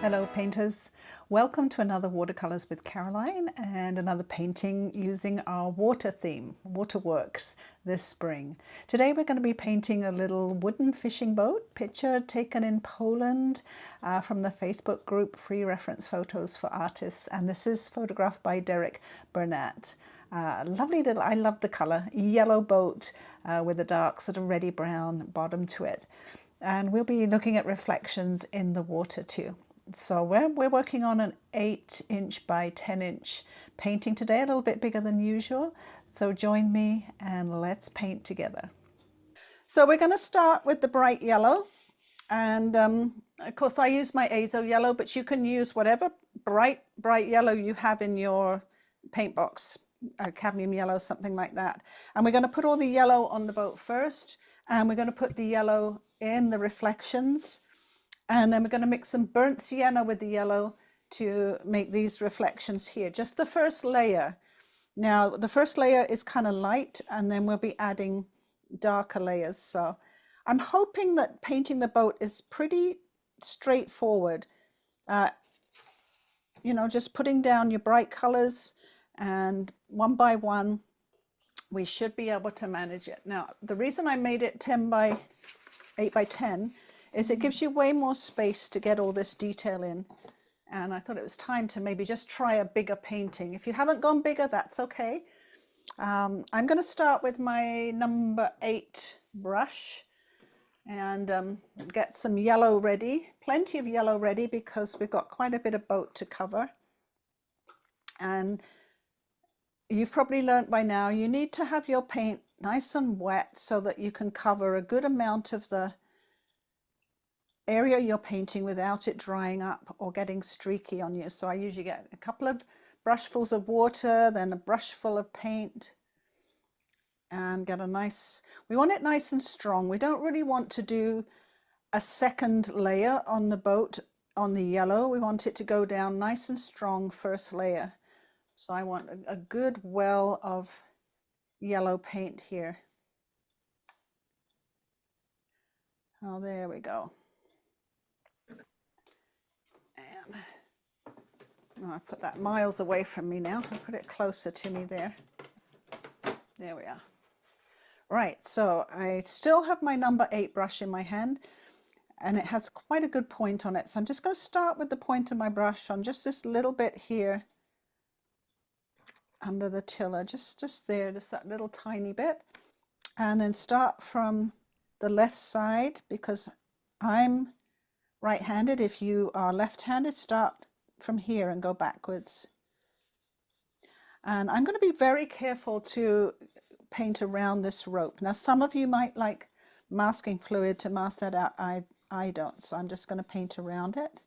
Hello painters, welcome to another Watercolors with Caroline and another painting using our water theme, Waterworks, this spring. Today we're going to be painting a little wooden fishing boat picture taken in Poland from the Facebook group Free Reference Photos for Artists, and this is photographed by Derek Burnett. Lovely little, I love the colour, yellow boat with a dark sort of reddy brown bottom to it. And we'll be looking at reflections in the water too. So we're working on an 8-inch by 10-inch painting today, a little bit bigger than usual. So join me and let's paint together. So we're going to start with the bright yellow. And of course I use my Azo Yellow, but you can use whatever bright yellow you have in your paint box, cadmium yellow, something like that. And we're going to put all the yellow on the boat first, and we're going to put the yellow in the reflections. And then we're going to mix some burnt sienna with the yellow to make these reflections here. Just the first layer. Now, the first layer is kind of light, and then we'll be adding darker layers. So I'm hoping that painting the boat is pretty straightforward. You know, just putting down your bright colors, and one by one, we should be able to manage it. Now, the reason I made it 8 by 10 is it gives you way more space to get all this detail in. And I thought it was time to maybe just try a bigger painting. If you haven't gone bigger, that's okay. I'm going to start with my number 8 brush and get some yellow ready, plenty of yellow ready, because we've got quite a bit of boat to cover. And you've probably learnt by now, you need to have your paint nice and wet so that you can cover a good amount of the area you're painting without it drying up or getting streaky on you. So I usually get a couple of brushfuls of water, then a brush full of paint, and get a nice, we want it nice and strong. We don't really want to do a second layer on the boat on the yellow. We want it to go down nice and strong first layer. So I want a good well of yellow paint here. Oh, there we go. And oh, I put that miles away from me now. I'll put it closer to me there. There we are. Right, so I still have my number 8 brush in my hand, and it has quite a good point on it. So I'm just going to start with the point of my brush on just this little bit here under the tiller, just there, just that little tiny bit. And then start from the left side, because I'm right-handed. If you are left-handed, start from here and go backwards. And I'm going to be very careful to paint around this rope. Now, some of you might like masking fluid to mask that out. I don't, so I'm just going to paint around it.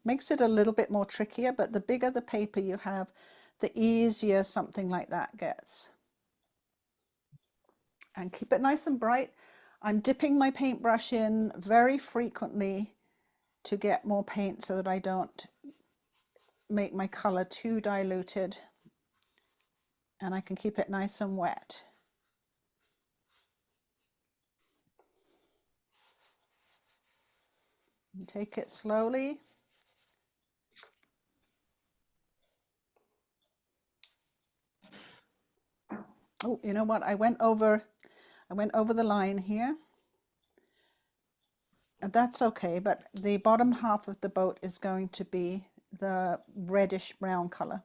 Makes it a little bit more trickier, but the bigger the paper you have, the easier something like that gets. And keep it nice and bright. I'm dipping my paintbrush in very frequently to get more paint so that I don't make my color too diluted, and I can keep it nice and wet. And take it slowly. Oh, you know what? I went over the line here. And that's okay, but the bottom half of the boat is going to be the reddish brown color.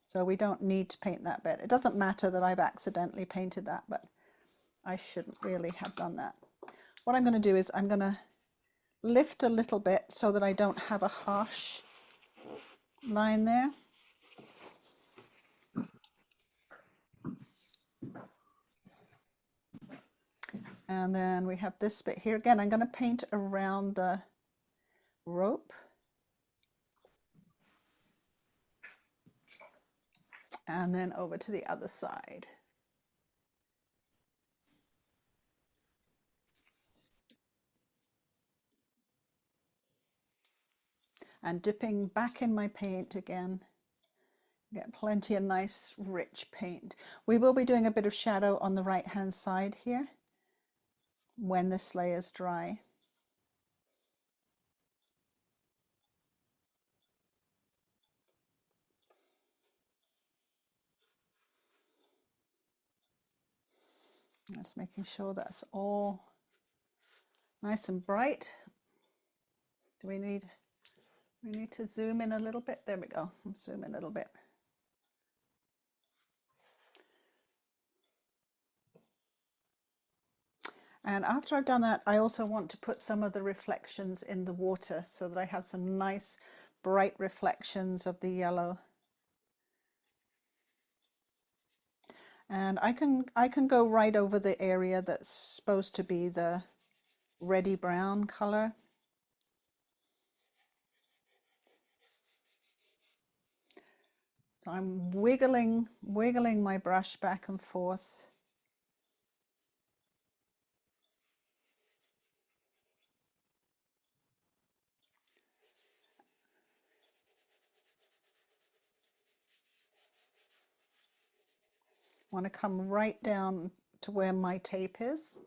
So we don't need to paint that bit. It doesn't matter that I've accidentally painted that, but I shouldn't really have done that. What I'm going to do is I'm going to lift a little bit so that I don't have a harsh line there. And then we have this bit here. Again, I'm going to paint around the rope. And then over to the other side. And dipping back in my paint again. Get plenty of nice rich paint. We will be doing a bit of shadow on the right hand side here when this layer is dry. Just making sure that's all nice and bright. Do we need to zoom in a little bit? There we go. Zoom in a little bit. And after I've done that, I also want to put some of the reflections in the water so that I have some nice bright reflections of the yellow. And I can go right over the area that's supposed to be the reddy brown color. So I'm wiggling my brush back and forth. I want to come right down to where my tape is.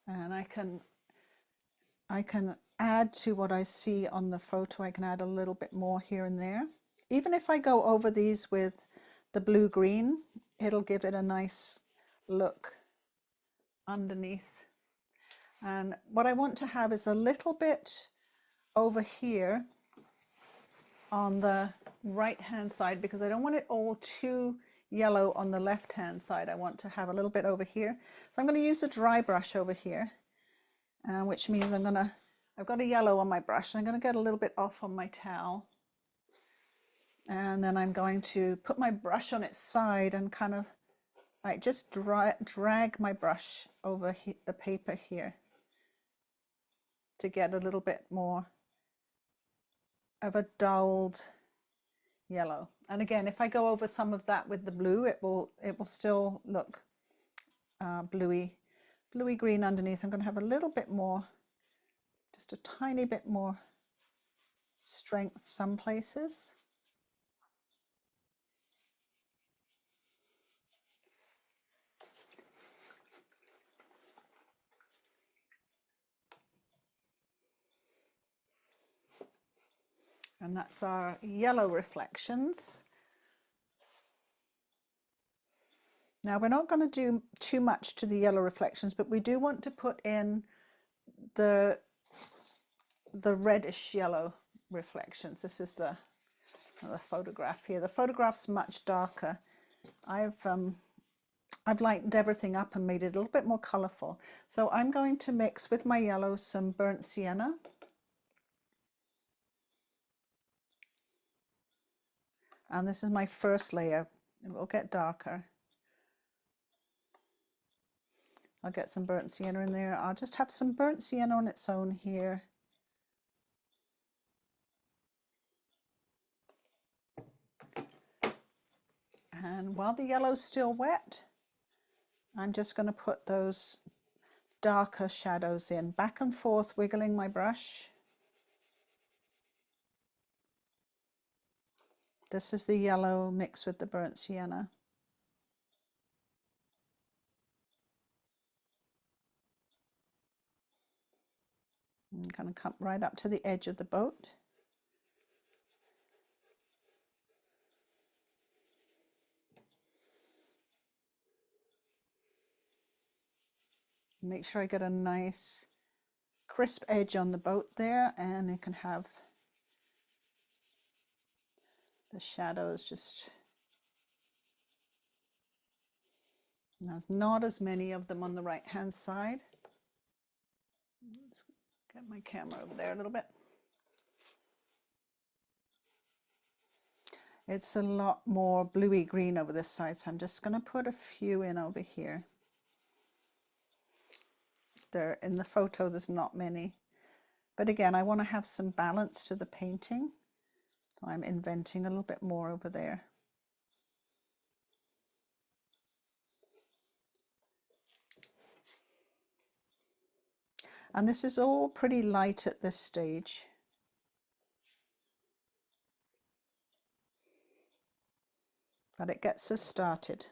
And I can add to what I see on the photo. I can add a little bit more here and there. Even if I go over these with the blue-green, it'll give it a nice look underneath. And what I want to have is a little bit over here on the right hand side, because I don't want it all too yellow on the left hand side. I want to have a little bit over here. So I'm going to use a dry brush over here, which means I've got a yellow on my brush. I'm going to get a little bit off on my towel. And then I'm going to put my brush on its side and kind of like just drag my brush over the paper here to get a little bit more of a dulled yellow. And again, if I go over some of that with the blue, it will still look bluey green underneath. I'm going to have a little bit more, just a tiny bit more strength some places. And that's our yellow reflections. Now we're not going to do too much to the yellow reflections, but we do want to put in the reddish yellow reflections. This is the photograph here. The photograph's much darker. I've lightened everything up and made it a little bit more colorful. So I'm going to mix with my yellow some burnt sienna. And this is my first layer. It will get darker. I'll get some burnt sienna in there. I'll just have some burnt sienna on its own here. And while the yellow's still wet, I'm just going to put those darker shadows in, back and forth, wiggling my brush. This is the yellow mixed with the burnt sienna. I'm going to come right up to the edge of the boat. Make sure I get a nice crisp edge on the boat there, and you can have the shadows just, there's not as many of them on the right hand side. Let's get my camera over there a little bit. It's a lot more bluey green over this side, so I'm just going to put a few in over here. There in the photo there's not many, but again I want to have some balance to the painting, so I'm inventing a little bit more over there. And this is all pretty light at this stage. But it gets us started.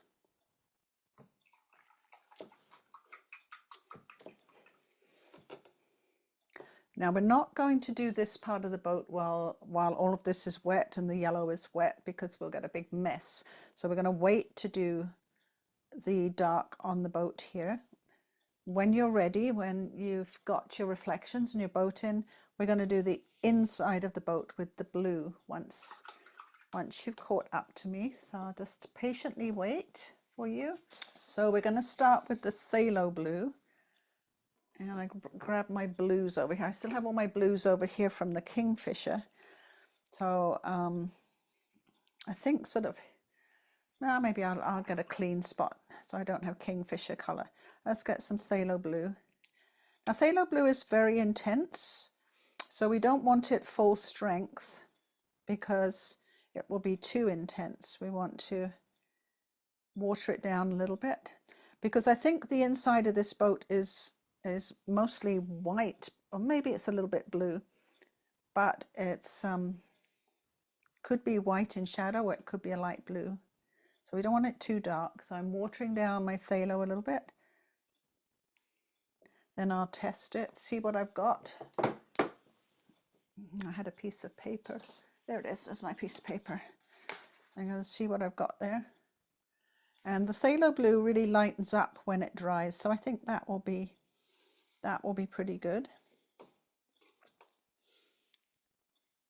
Now we're not going to do this part of the boat while all of this is wet and the yellow is wet, because we'll get a big mess. So we're going to wait to do the dark on the boat here. When you're ready, when you've got your reflections and your boat in, we're going to do the inside of the boat with the blue once you've caught up to me. So I'll just patiently wait for you. So we're going to start with the Phthalo Blue. And I grab my blues over here. I still have all my blues over here from the Kingfisher. So I think sort of, well, maybe I'll get a clean spot so I don't have Kingfisher colour. Let's get some Phthalo Blue. Now Phthalo Blue is very intense, so we don't want it full strength because it will be too intense. We want to water it down a little bit, because I think the inside of this boat is mostly white, or maybe it's a little bit blue, but it's could be white in shadow, or it could be a light blue. So we don't want it too dark. So I'm watering down my phthalo a little bit. Then I'll test it, see what I've got. I had a piece of paper. There it is, there's my piece of paper. I'm going to see what I've got there. And the phthalo blue really lightens up when it dries, so I think that will be pretty good.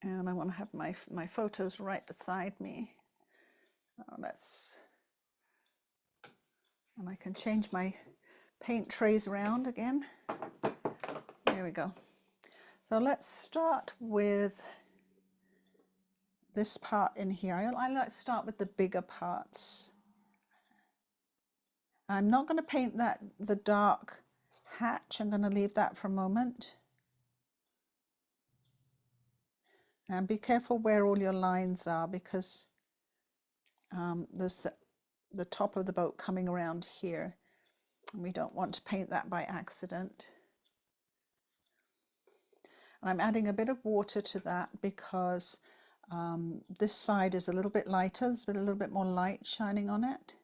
And I want to have my photos right beside me. And I can change my paint trays around again. There we go. So let's start with this part in here. I like to start with the bigger parts. I'm not going to paint the dark hatch. I'm going to leave that for a moment. And be careful where all your lines are, because there's the top of the boat coming around here, and we don't want to paint that by accident. And I'm adding a bit of water to that because this side is a little bit lighter. There's a little bit more light shining on it.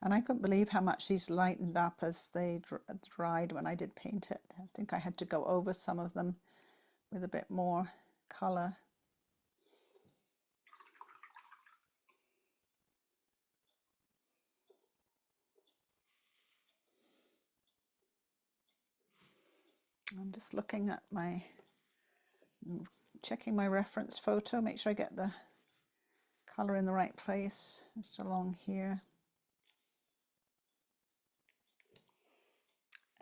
And I couldn't believe how much these lightened up as they dried when I did paint it. I think I had to go over some of them with a bit more colour. I'm just looking at checking my reference photo, make sure I get the colour in the right place, just along here.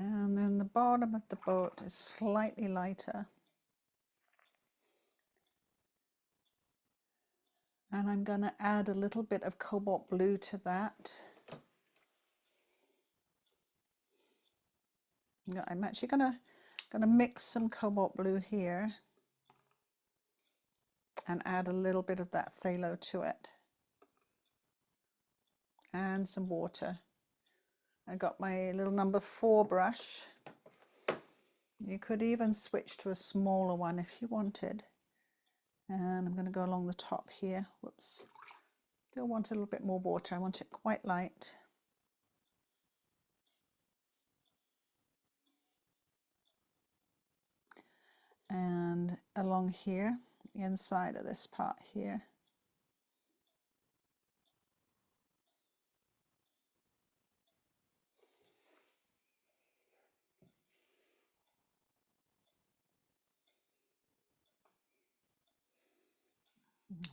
And then the bottom of the boat is slightly lighter. And I'm going to add a little bit of Cobalt Blue to that. I'm actually going to mix some Cobalt Blue here and add a little bit of that phthalo to it. And some water. I got my little number 4 brush. You could even switch to a smaller one if you wanted. And I'm going to go along the top here. Whoops. Still want a little bit more water. I want it quite light. And along here, the inside of this part here.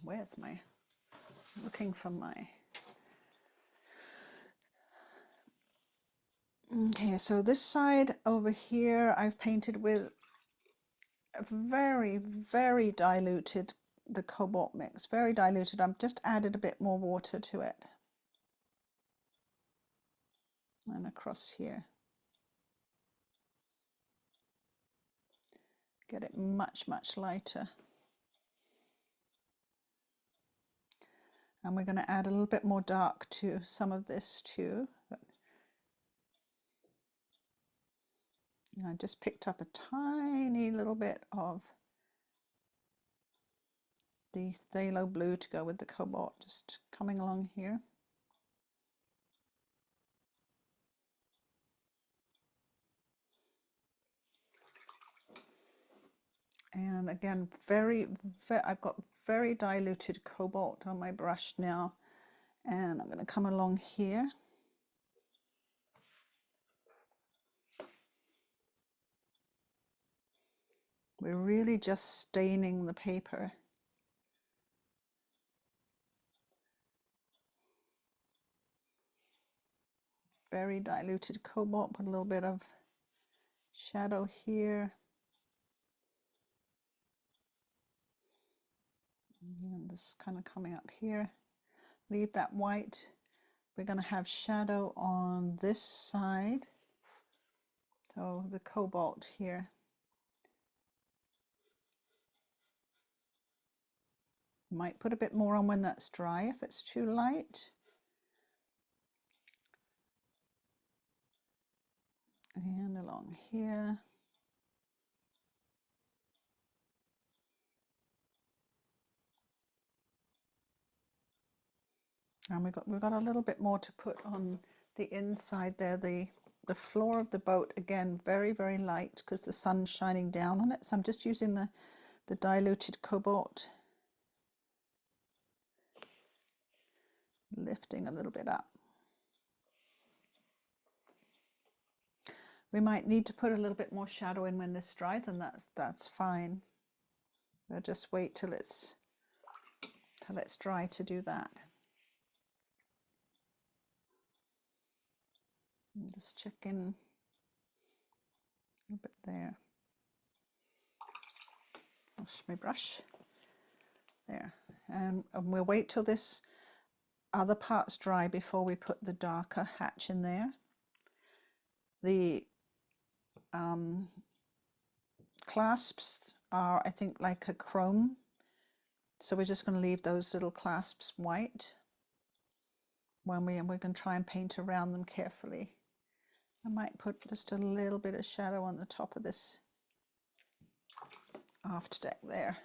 Where's my, looking for my, okay, so this side over here I've painted with a very, very diluted, the cobalt mix, very diluted. I've just added a bit more water to it. And across here. Get it much, much lighter. And we're going to add a little bit more dark to some of this too. I just picked up a tiny little bit of the Phthalo Blue to go with the Cobalt, just coming along here. And again, I've got very diluted Cobalt on my brush now, and I'm going to come along here. We're really just staining the paper. Very diluted Cobalt, put a little bit of shadow here. And this kind of coming up here. Leave that white. We're going to have shadow on this side. So the Cobalt here. Might put a bit more on when that's dry if it's too light. And along here. And we've got a little bit more to put on the inside there. The floor of the boat, again, very, very light because the sun's shining down on it. So I'm just using the diluted Cobalt, lifting a little bit up. We might need to put a little bit more shadow in when this dries, and that's fine. We'll just wait till it's dry to do that. And just check in a little bit there. Wash my brush. There. And we'll wait till this other part's dry before we put the darker hatch in there. The clasps are, I think, like a chrome, so we're just going to leave those little clasps white when we're going to try and paint around them carefully. I might put just a little bit of shadow on the top of this aft deck there.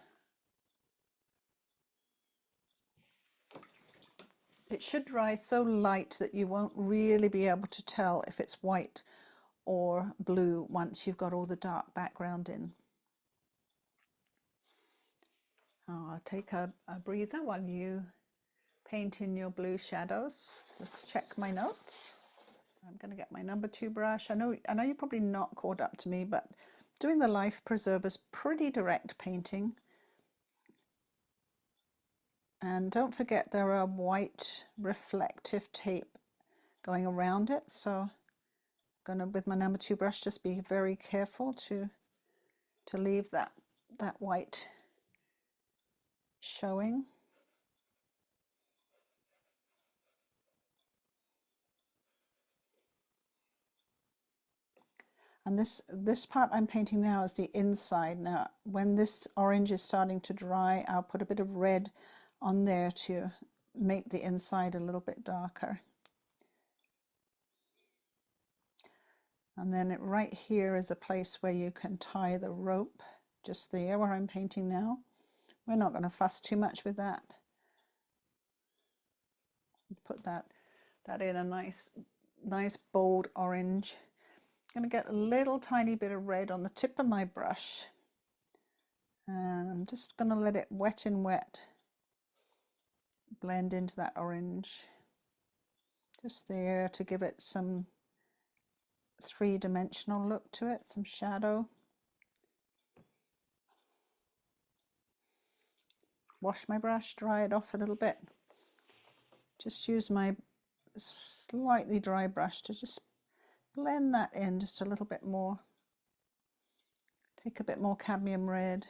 It should dry so light that you won't really be able to tell if it's white or blue once you've got all the dark background in. I'll take a breather while you paint in your blue shadows. Just check my notes. I'm going to get my number 2 brush. I know you're probably not caught up to me, but doing the life preserver's pretty direct painting. And don't forget there are white reflective tape going around it, so I'm going to, with my number 2 brush, just be very careful to leave that white showing. And this part I'm painting now is the inside. Now, when this orange is starting to dry, I'll put a bit of red on there to make the inside a little bit darker. And then right here is a place where you can tie the rope, just there where I'm painting now. We're not going to fuss too much with that. Put that in a nice bold orange. I'm going to get a little tiny bit of red on the tip of my brush, and I'm just going to let it wet and wet blend into that orange, just there to give it some three-dimensional look to it, some shadow. Wash my brush, dry it off a little bit. Just use my slightly dry brush to just blend that in just a little bit more. Take a bit more Cadmium Red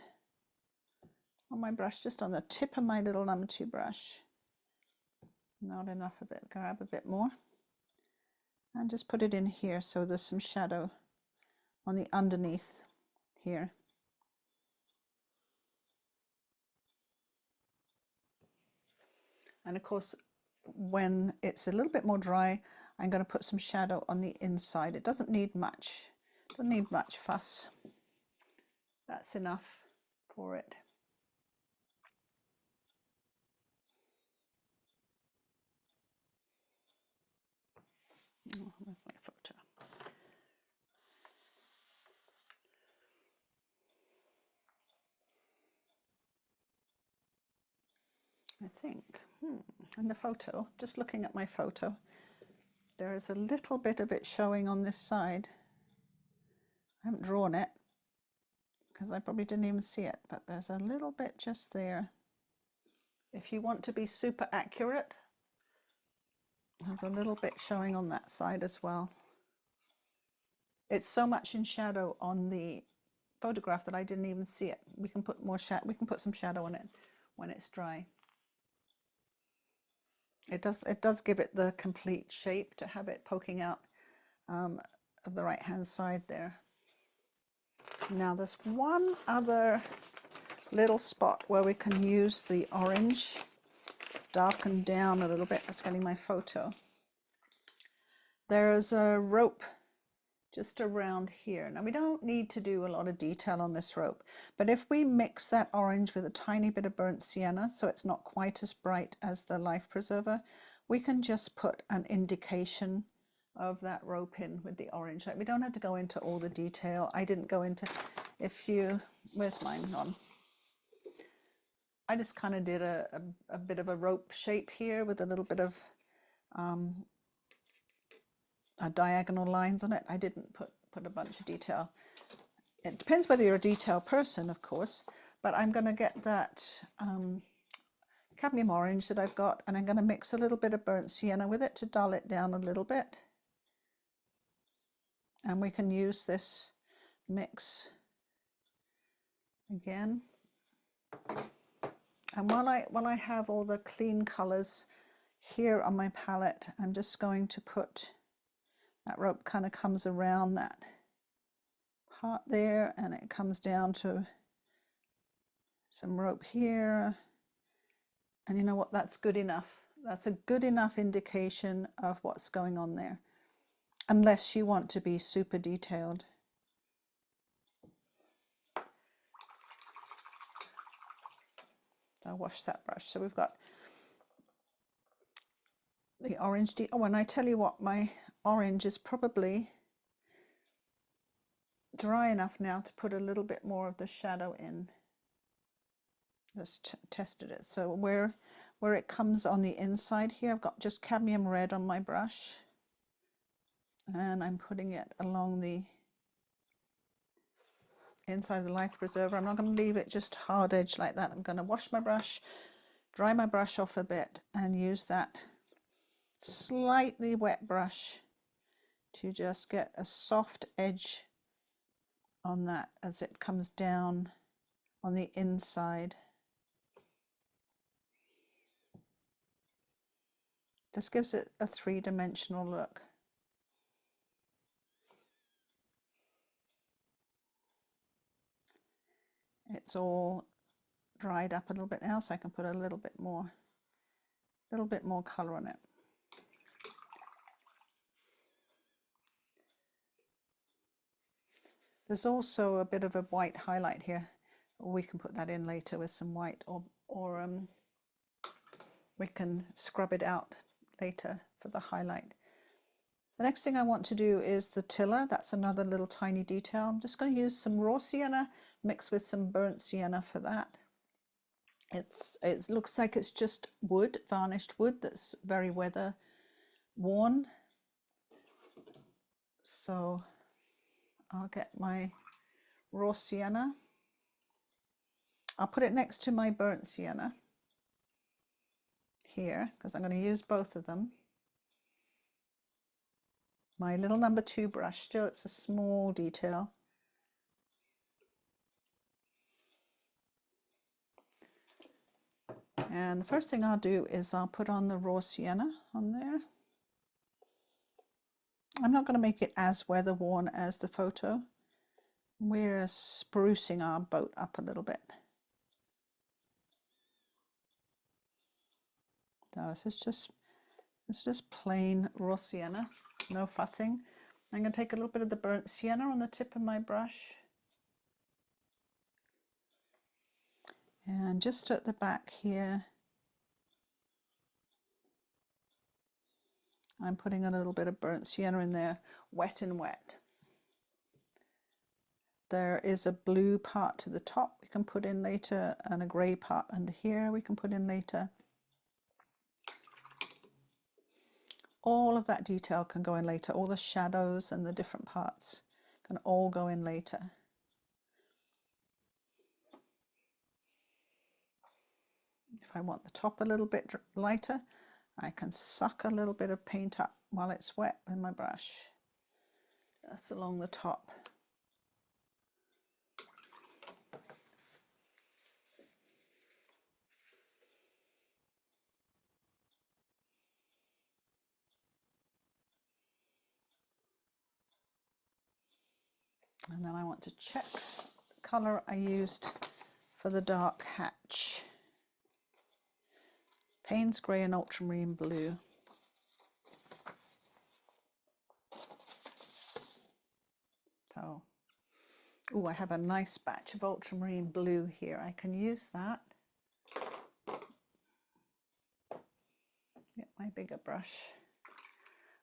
on my brush, just on the tip of my little number 2 brush. Not enough of it, grab a bit more. And just put it in here so there's some shadow on the underneath here. And of course, when it's a little bit more dry, I'm going to put some shadow on the inside. It doesn't need much fuss. That's enough for it. Oh, where's my photo? I think, in the photo, just looking at my photo, there is a little bit of it showing on this side. I haven't drawn it because I probably didn't even see it, but there's a little bit just there. If you want to be super accurate, there's a little bit showing on that side as well. It's so much in shadow on the photograph that I didn't even see it. We can put more shadow. We can put some shadow on it when it's dry. It does give it the complete shape to have it poking out of the right hand side there. Now there's one other little spot where we can use the orange, darken down a little bit. Just getting my photo. There's a rope just around here. Now we don't need to do a lot of detail on this rope, but if we mix that orange with a tiny bit of burnt sienna so it's not quite as bright as the life preserver, we can just put an indication of that rope in with the orange. Like, we don't have to go into all the detail. I didn't go into, where's mine on? I just kind of did a bit of a rope shape here with a little bit of diagonal lines on it. I didn't put a bunch of detail. It depends whether you're a detail person, of course, but I'm going to get that cadmium orange that I've got, and I'm going to mix a little bit of burnt sienna with it to dull it down a little bit. And we can use this mix again. And while I have all the clean colors here on my palette, I'm just going to put, that rope kind of comes around that part there, and it comes down to some rope here. And you know what, that's good enough. That's a good enough indication of what's going on there, unless you want to be super detailed. I'll wash that brush. So we've got the orange. Oh, and I tell you what, my orange is probably dry enough now to put a little bit more of the shadow in. Just tested it. So where it comes on the inside here, I've got just cadmium red on my brush, and I'm putting it along the inside of the life preserver. I'm not going to leave it just hard edge like that. I'm going to wash my brush, dry my brush off a bit, and use that slightly wet brush to just get a soft edge on that as it comes down on the inside. Just gives it a three-dimensional look. It's all dried up a little bit now, so I can put a little bit more color on it. There's also a bit of a white highlight here. We can put that in later with some white, or we can scrub it out later for the highlight. The next thing I want to do is the tiller. That's another little tiny detail. I'm just going to use some raw sienna mixed with some burnt sienna for that. It looks like it's just wood, varnished wood that's very weather worn. So I'll get my raw sienna. I'll put it next to my burnt sienna here because I'm going to use both of them. My little number 2 brush, still it's a small detail. And the first thing I'll do is I'll put on the raw sienna on there. I'm not going to make it as weather worn as the photo. We're sprucing our boat up a little bit. So this is just plain raw sienna, no fussing. I'm going to take a little bit of the burnt sienna on the tip of my brush, and just at the back here, I'm putting a little bit of burnt sienna in there, wet and wet. There is a blue part to the top we can put in later, and a grey part under here we can put in later. All of that detail can go in later. All the shadows and the different parts can all go in later. If I want the top a little bit lighter, I can suck a little bit of paint up while it's wet with my brush. Just along the top. And then I want to check the colour I used for the dark hatch. Payne's Grey and Ultramarine Blue. So, oh, I have a nice batch of Ultramarine Blue here. I can use that. Get my bigger brush.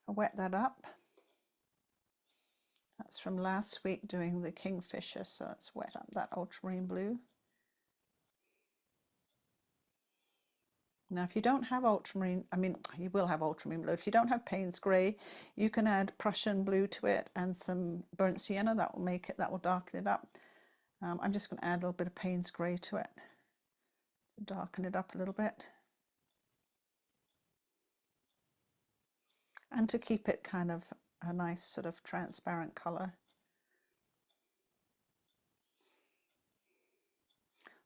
I'll wet that up. That's from last week doing the Kingfisher, so let's wet up that Ultramarine Blue. Now, if you don't have ultramarine, I mean, you will have ultramarine blue. If you don't have Payne's Grey, you can add Prussian blue to it and some burnt sienna. That will make it, that will darken it up. I'm just going to add a little bit of Payne's Grey to it to darken it up a little bit. And to keep it kind of a nice sort of transparent colour.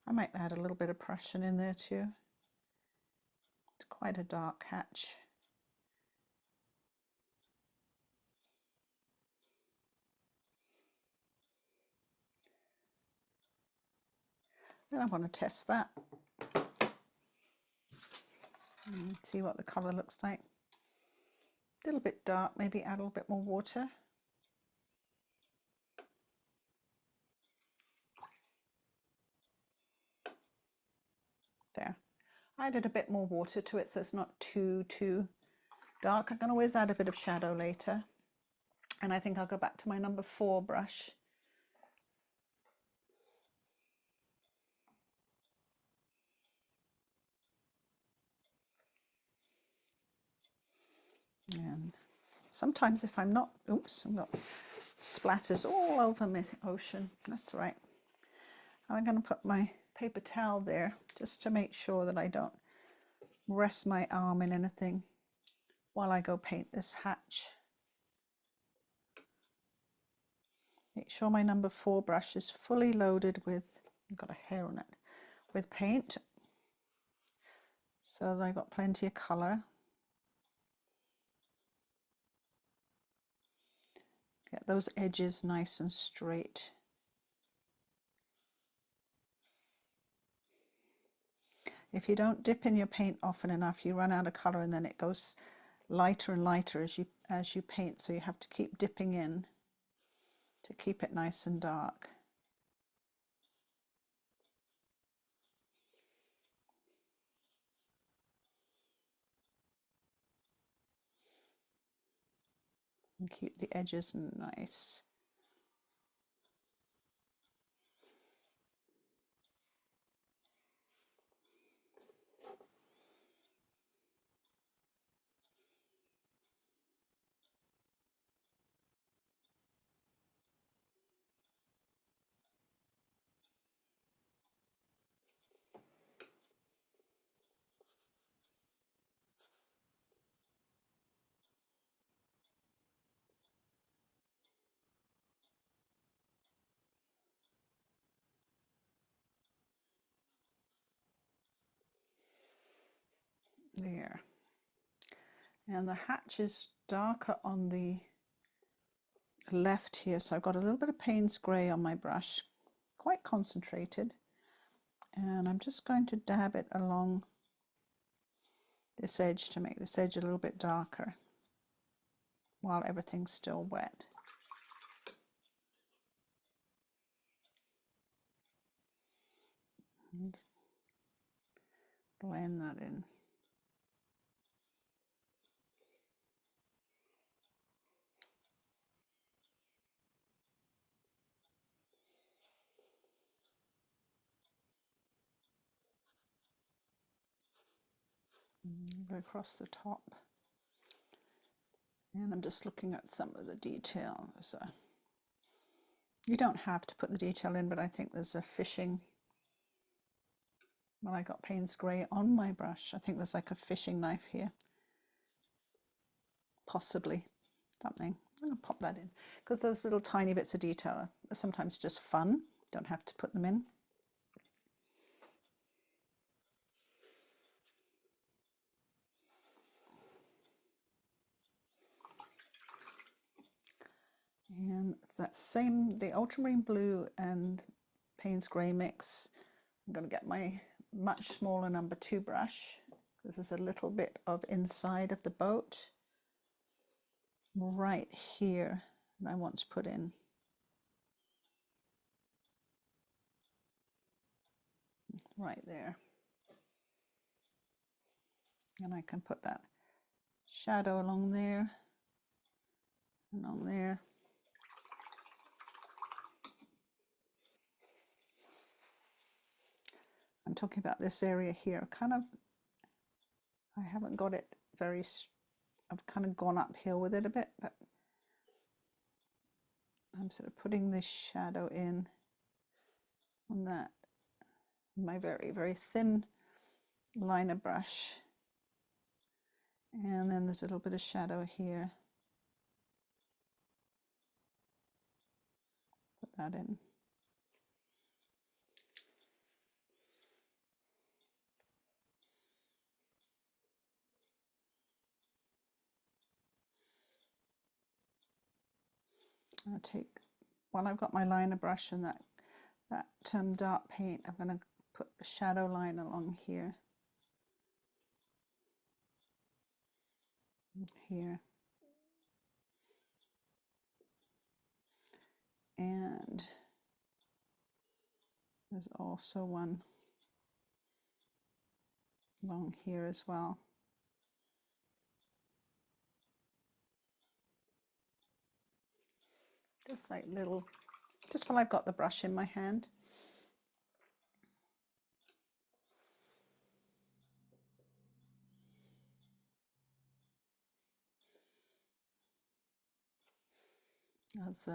I might add a little bit of Prussian in there too. It's quite a dark hatch. Then I want to test that. See what the colour looks like. A little bit dark, maybe add a little bit more water. There. I added a bit more water to it so it's not too dark. I can always add a bit of shadow later. And I think I'll go back to my number 4 brush. And sometimes if I'm not, oops, I've got splatters all over my ocean. That's right. I'm going to put my paper towel there just to make sure that I don't rest my arm in anything while I go paint this hatch. Make sure my number 4 brush is fully loaded with, I've got a hair on it, with paint, so that I've got plenty of colour. Get those edges nice and straight. If you don't dip in your paint often enough, you run out of colour and then it goes lighter and lighter as you paint, so you have to keep dipping in to keep it nice and dark. And keep the edges nice. There. And the hatch is darker on the left here, so I've got a little bit of Payne's Grey on my brush, quite concentrated, and I'm just going to dab it along this edge to make this edge a little bit darker while everything's still wet. And just blend that in. Go across the top. And I'm just looking at some of the detail. So you don't have to put the detail in, but I think there's a fishing. Well, I got Payne's grey on my brush. I think there's like a fishing knife here. Possibly something. I'm going to pop that in because those little tiny bits of detail are sometimes just fun. Don't have to put them in. And that same, the Ultramarine Blue and Payne's grey mix. I'm going to get my much smaller number 2 brush because there's a little bit of inside of the boat right here that I want to put in. Right there. And I can put that shadow along there and on there. I'm talking about this area here. Kind of, I haven't got it very, I've kind of gone uphill with it a bit, but I'm sort of putting this shadow in on that, my very, very thin liner brush. And then there's a little bit of shadow here. Put that in. I'll take, while I've got my liner brush and that dark paint, I'm going to put a shadow line along here. Here. And there's also one along here as well. Just like little, just while I've got the brush in my hand. There's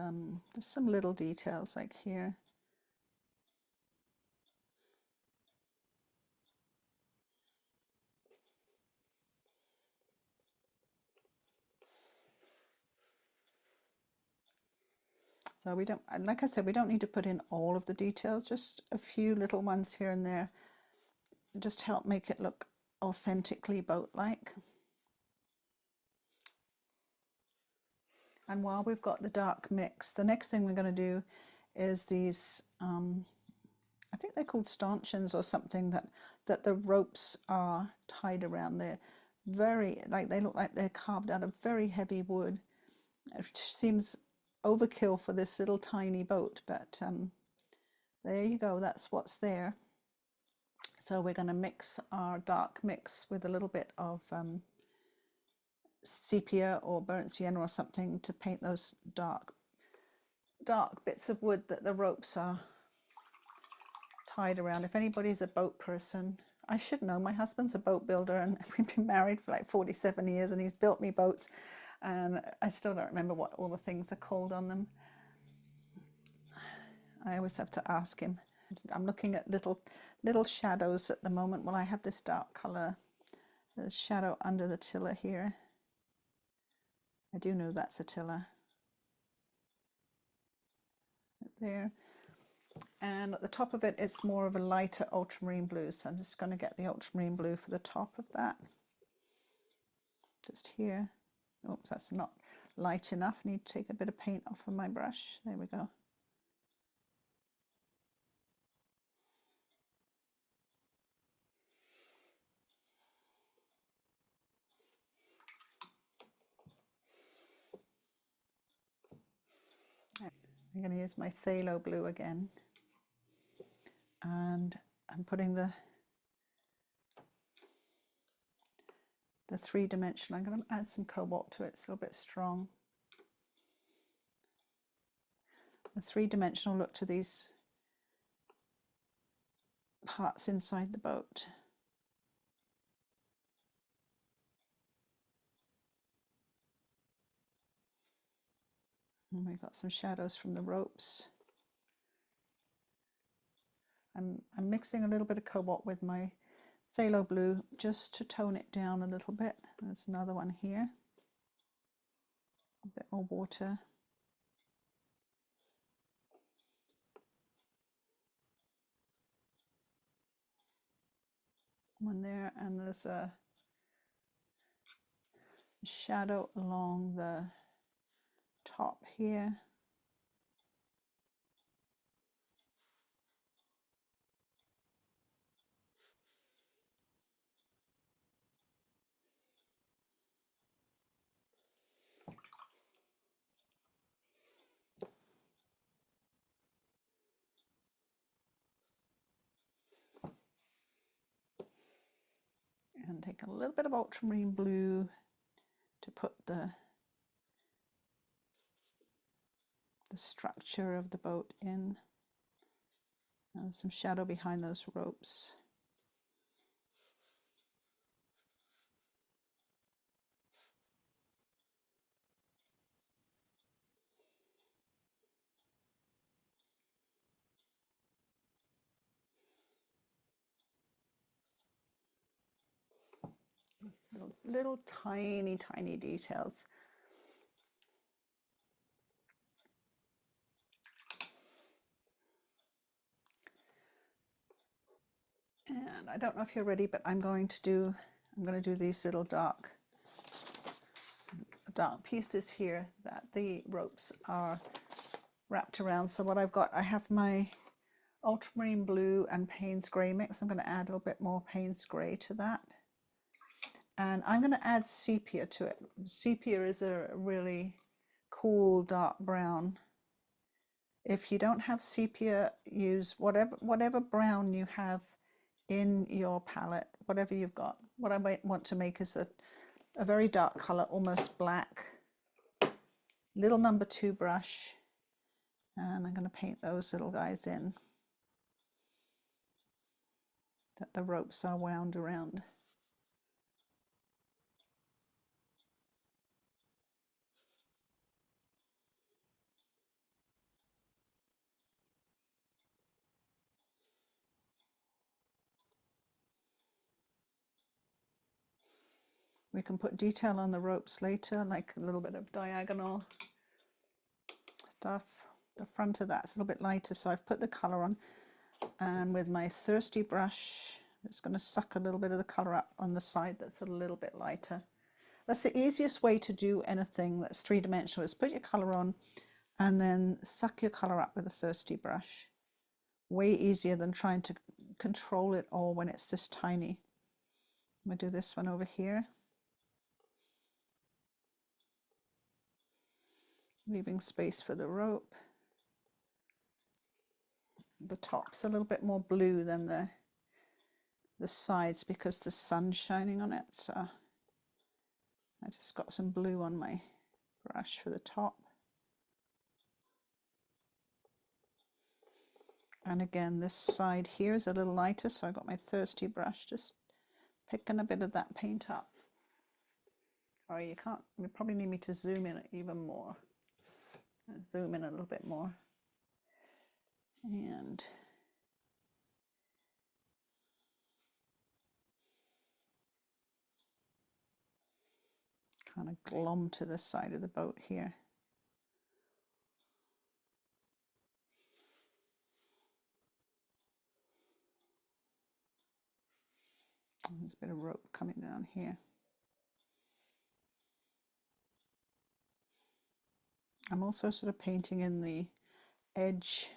just some little details like here. So we don't, like I said, we don't need to put in all of the details, just a few little ones here and there, just help make it look authentically boat-like. And while we've got the dark mix, the next thing we're going to do is these, I think they're called stanchions or something, that the ropes are tied around. They're very, like, they look like they're carved out of very heavy wood. It seems overkill for this little tiny boat, but there you go, that's what's there. So we're going to mix our dark mix with a little bit of sepia or burnt sienna or something to paint those dark bits of wood that the ropes are tied around. If anybody's a boat person, I should know, my husband's a boat builder and we've been married for like 47 years and he's built me boats and I still don't remember what all the things are called on them. I always have to ask him. I'm looking at little shadows at the moment. Well, I have this dark colour. There's shadow under the tiller here. I do know that's a tiller. Right there. And at the top of it, it's more of a lighter ultramarine blue. So I'm just going to get the ultramarine blue for the top of that. Just here. Oops, that's not light enough. I need to take a bit of paint off of my brush. There we go. I'm going to use my Phthalo Blue again. And I'm putting the three-dimensional. I'm going to add some cobalt to it. It's a little bit strong. The three-dimensional look to these parts inside the boat. And we've got some shadows from the ropes. I'm mixing a little bit of cobalt with my Phthalo Blue just to tone it down a little bit. There's another one here. A bit more water. One there, and there's a shadow along the top here. And take a little bit of Ultramarine Blue to put the structure of the boat in. And some shadow behind those ropes. Little tiny details. And I don't know if you're ready, but I'm going to do these little dark pieces here that the ropes are wrapped around. So what I've got, I have my Ultramarine Blue and Payne's Grey mix. I'm going to add a little bit more Payne's Grey to that. And I'm going to add Sepia to it. Sepia is a really cool dark brown. If you don't have Sepia, use whatever brown you have in your palette, whatever you've got. What I might want to make is a very dark color, almost black. Little number 2 brush. And I'm going to paint those little guys in that the ropes are wound around. We can put detail on the ropes later, like a little bit of diagonal stuff. The front of that's a little bit lighter, so I've put the colour on. And with my thirsty brush, it's going to suck a little bit of the colour up on the side that's a little bit lighter. That's the easiest way to do anything that's three-dimensional, is put your colour on and then suck your colour up with a thirsty brush. Way easier than trying to control it all when it's this tiny. I'm going to do this one over here. Leaving space for the rope. The top's a little bit more blue than the sides because the sun's shining on it, so I just got some blue on my brush for the top. And again, this side here is a little lighter, so I got my thirsty brush, just picking a bit of that paint up. Sorry, you probably need me to zoom in even more. Zoom in a little bit more. And kind of glom to the side of the boat here. There's a bit of rope coming down here. I'm also sort of painting in the edge,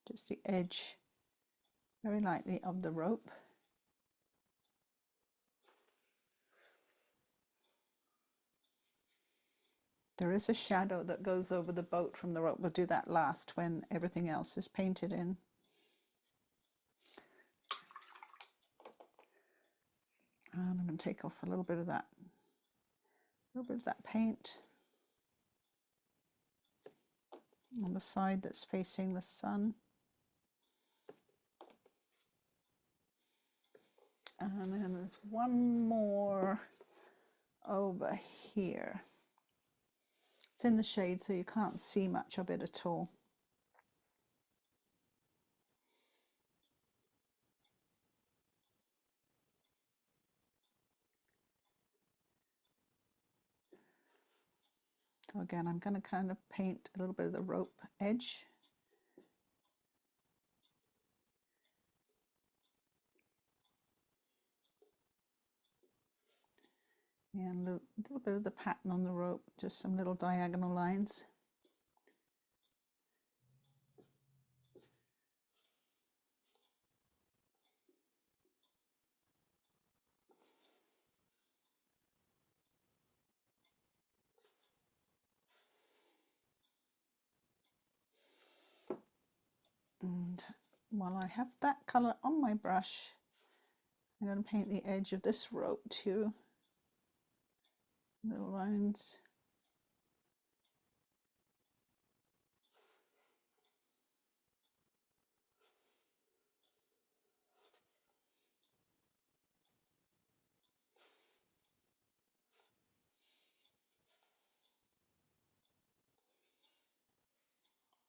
just the edge, very lightly of the rope. There is a shadow that goes over the boat from the rope. We'll do that last when everything else is painted in. And I'm going to take off a little bit of that paint on the side that's facing the sun. And then there's one more over here. It's in the shade, so you can't see much of it at all. So again, I'm going to kind of paint a little bit of the rope edge. And a little bit of the pattern on the rope, just some little diagonal lines. And while I have that colour on my brush, I'm going to paint the edge of this rope too. Little lines.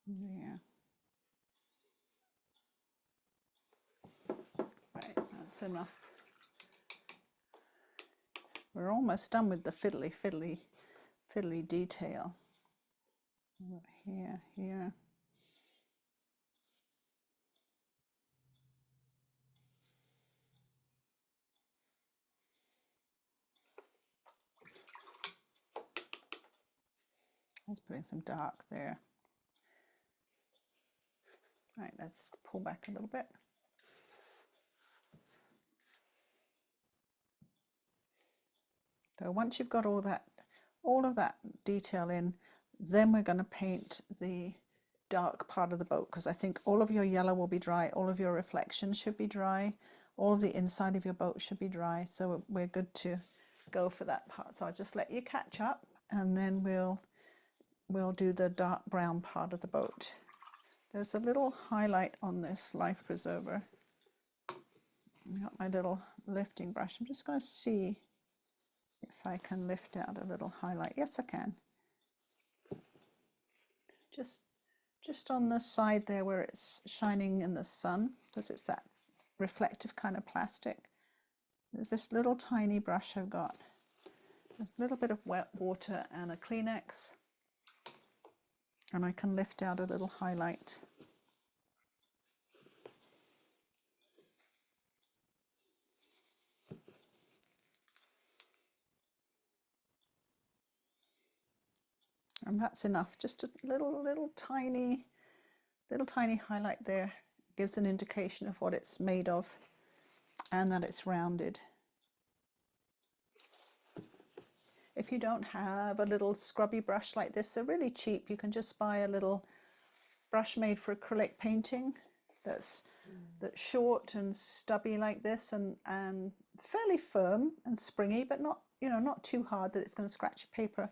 There. Right, that's enough. We're almost done with the fiddly detail. Here, here. I was putting some dark there. Right, let's pull back a little bit. So once you've got all of that detail in, then we're going to paint the dark part of the boat, because I think all of your yellow will be dry, all of your reflections should be dry, all of the inside of your boat should be dry, so we're good to go for that part. So I'll just let you catch up, and then we'll do the dark brown part of the boat. There's a little highlight on this life preserver. I got my little lifting brush. I'm just going to see if I can lift out a little highlight. Yes, I can. Just on the side there where it's shining in the sun, because it's that reflective kind of plastic. There's this little tiny brush I've got. There's a little bit of wet water and a Kleenex, and I can lift out a little highlight. And that's enough. Just a little tiny highlight there gives an indication of what it's made of and that it's rounded. If you don't have a little scrubby brush like this, they're really cheap. You can just buy a little brush made for acrylic painting that's short and stubby like this, and fairly firm and springy, but not, you know, not too hard that it's going to scratch your paper.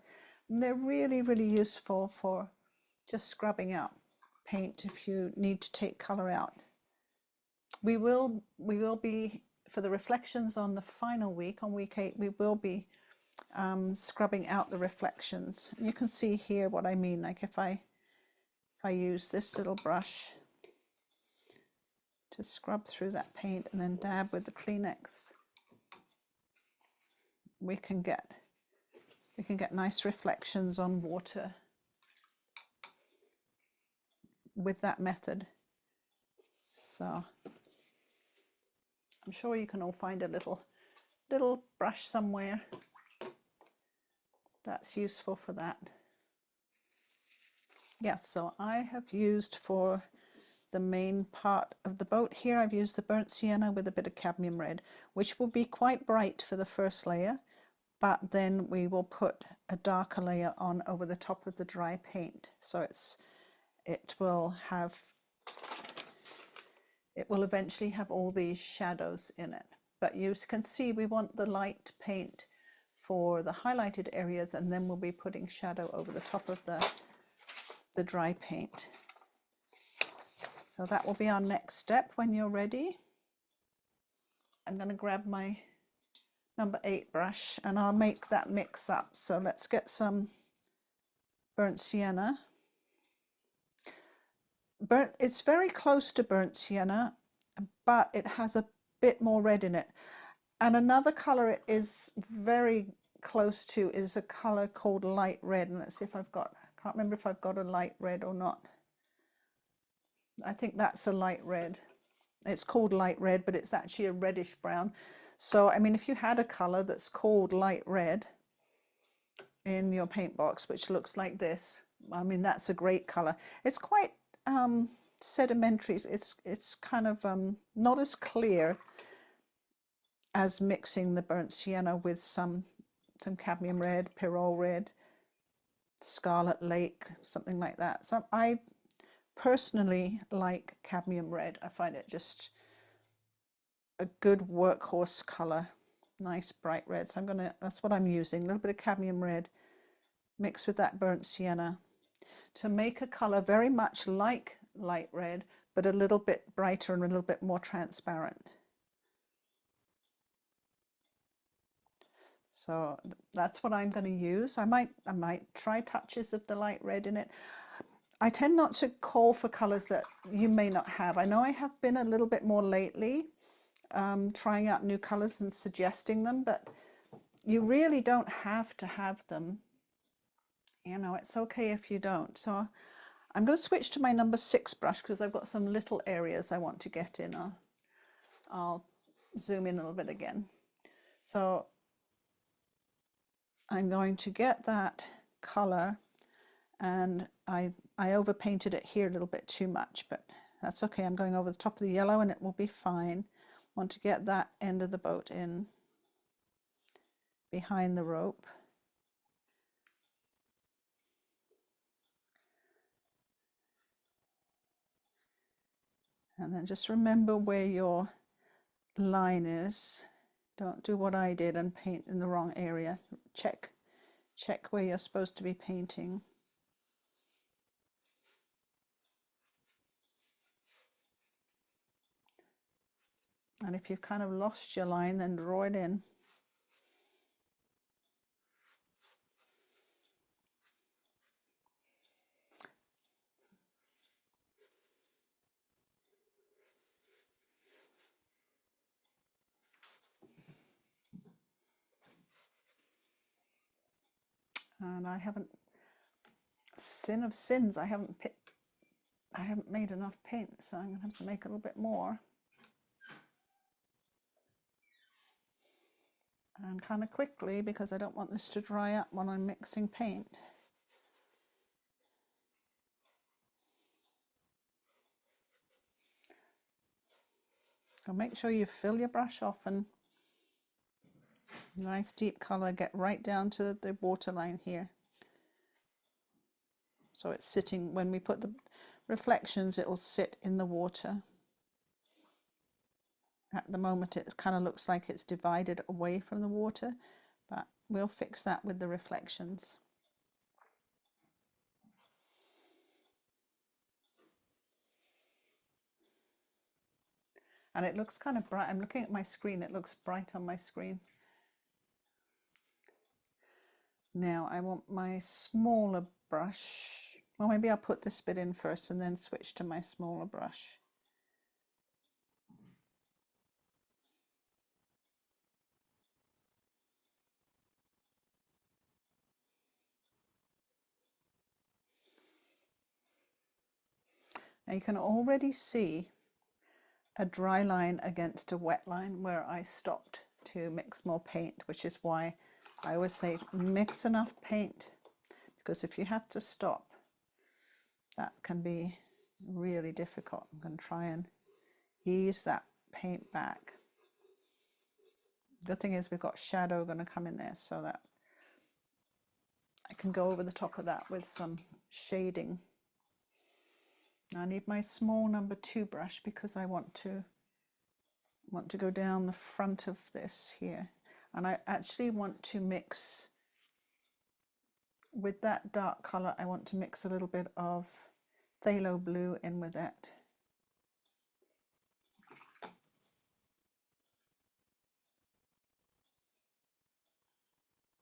And they're really useful for just scrubbing out paint if you need to take color out. We will be, for the reflections on the final week, on week 8, we will be scrubbing out the reflections. You can see here what I mean. Like if I use this little brush to scrub through that paint and then dab with the Kleenex, we can get nice reflections on water with that method. So I'm sure you can all find a little brush somewhere that's useful for that. Yes, so I have used, for the main part of the boat here, I've used the burnt sienna with a bit of cadmium red, which will be quite bright for the first layer, but then we will put a darker layer on over the top of the dry paint. So it will eventually have all these shadows in it. But you can see we want the light paint for the highlighted areas, and then we'll be putting shadow over the top of the dry paint. So that will be our next step when you're ready. I'm going to grab my number 8 brush and I'll make that mix up. So let's get some burnt sienna. It's very close to burnt sienna, but it has a bit more red in it. And another color it is very close to is a color called light red. And let's see if I've got, I can't remember if I've got a light red or not. I think that's a light red. It's called light red, but it's actually a reddish brown. So, I mean, if you had a color that's called light red in your paint box, which looks like this, I mean, that's a great color. It's quite sedimentary. It's kind of not as clear as mixing the burnt sienna with some cadmium red, pyrrole red, scarlet lake, something like that. So I personally like cadmium red. I find it just a good workhorse color, nice bright red. So that's what I'm using, a little bit of cadmium red mixed with that burnt sienna to make a color very much like light red, but a little bit brighter and a little bit more transparent. So that's what I'm going to use. I might try touches of the light red in it. I tend not to call for colors that you may not have. I know I have been a little bit more lately, trying out new colors and suggesting them, but you really don't have to have them. You know, it's okay if you don't. So I'm going to switch to my number 6 brush because I've got some little areas I want to get in. I'll zoom in a little bit again. So I'm going to get that color, and I overpainted it here a little bit too much, but that's okay. I'm going over the top of the yellow and it will be fine. Want to get that end of the boat in behind the rope. And then just remember where your line is. Don't do what I did and paint in the wrong area. Check where you're supposed to be painting. And if you've kind of lost your line, then draw it in. And I haven't, sin of sins, I haven't made enough paint, so I'm going to have to make a little bit more. And kind of quickly, because I don't want this to dry up when I'm mixing paint. So make sure you fill your brush often. Nice deep color, get right down to the waterline here. So it's sitting, when we put the reflections, it will sit in the water. At the moment it kind of looks like it's divided away from the water, but we'll fix that with the reflections. And it looks kind of bright. I'm looking at my screen, it looks bright on my screen. Now I want my smaller brush. Well, maybe I'll put this bit in first and then switch to my smaller brush. Now you can already see a dry line against a wet line where I stopped to mix more paint, which is why I always say mix enough paint, because if you have to stop, that can be really difficult. I'm going to try and ease that paint back. The good thing is we've got shadow going to come in there, so that I can go over the top of that with some shading. Now I need my small number 2 brush because I want to go down the front of this here, and I actually want to mix with that dark color. I want to mix a little bit of phthalo blue in with it.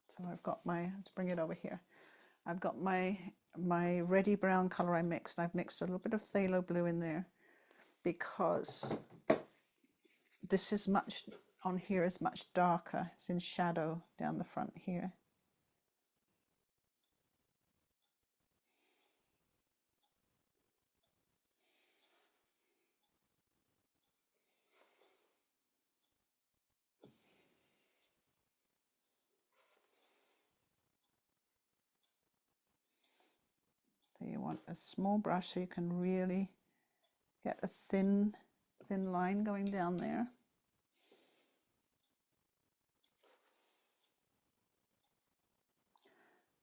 So I've got my, to bring it over here, I've got my my reddy brown colour I mixed, and I've mixed a little bit of Phthalo Blue in there because this is much, on here is much darker. It's in shadow down the front here. So you want a small brush so you can really get a thin line going down there.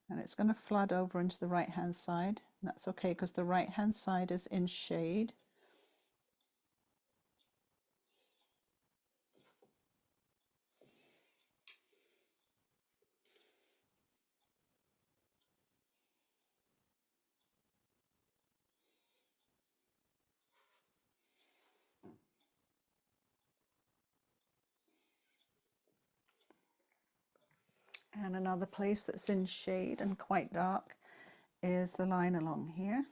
And it's going to flood over into the right hand side. And that's okay because the right hand side is in shade. And another place that's in shade and quite dark is the line along here.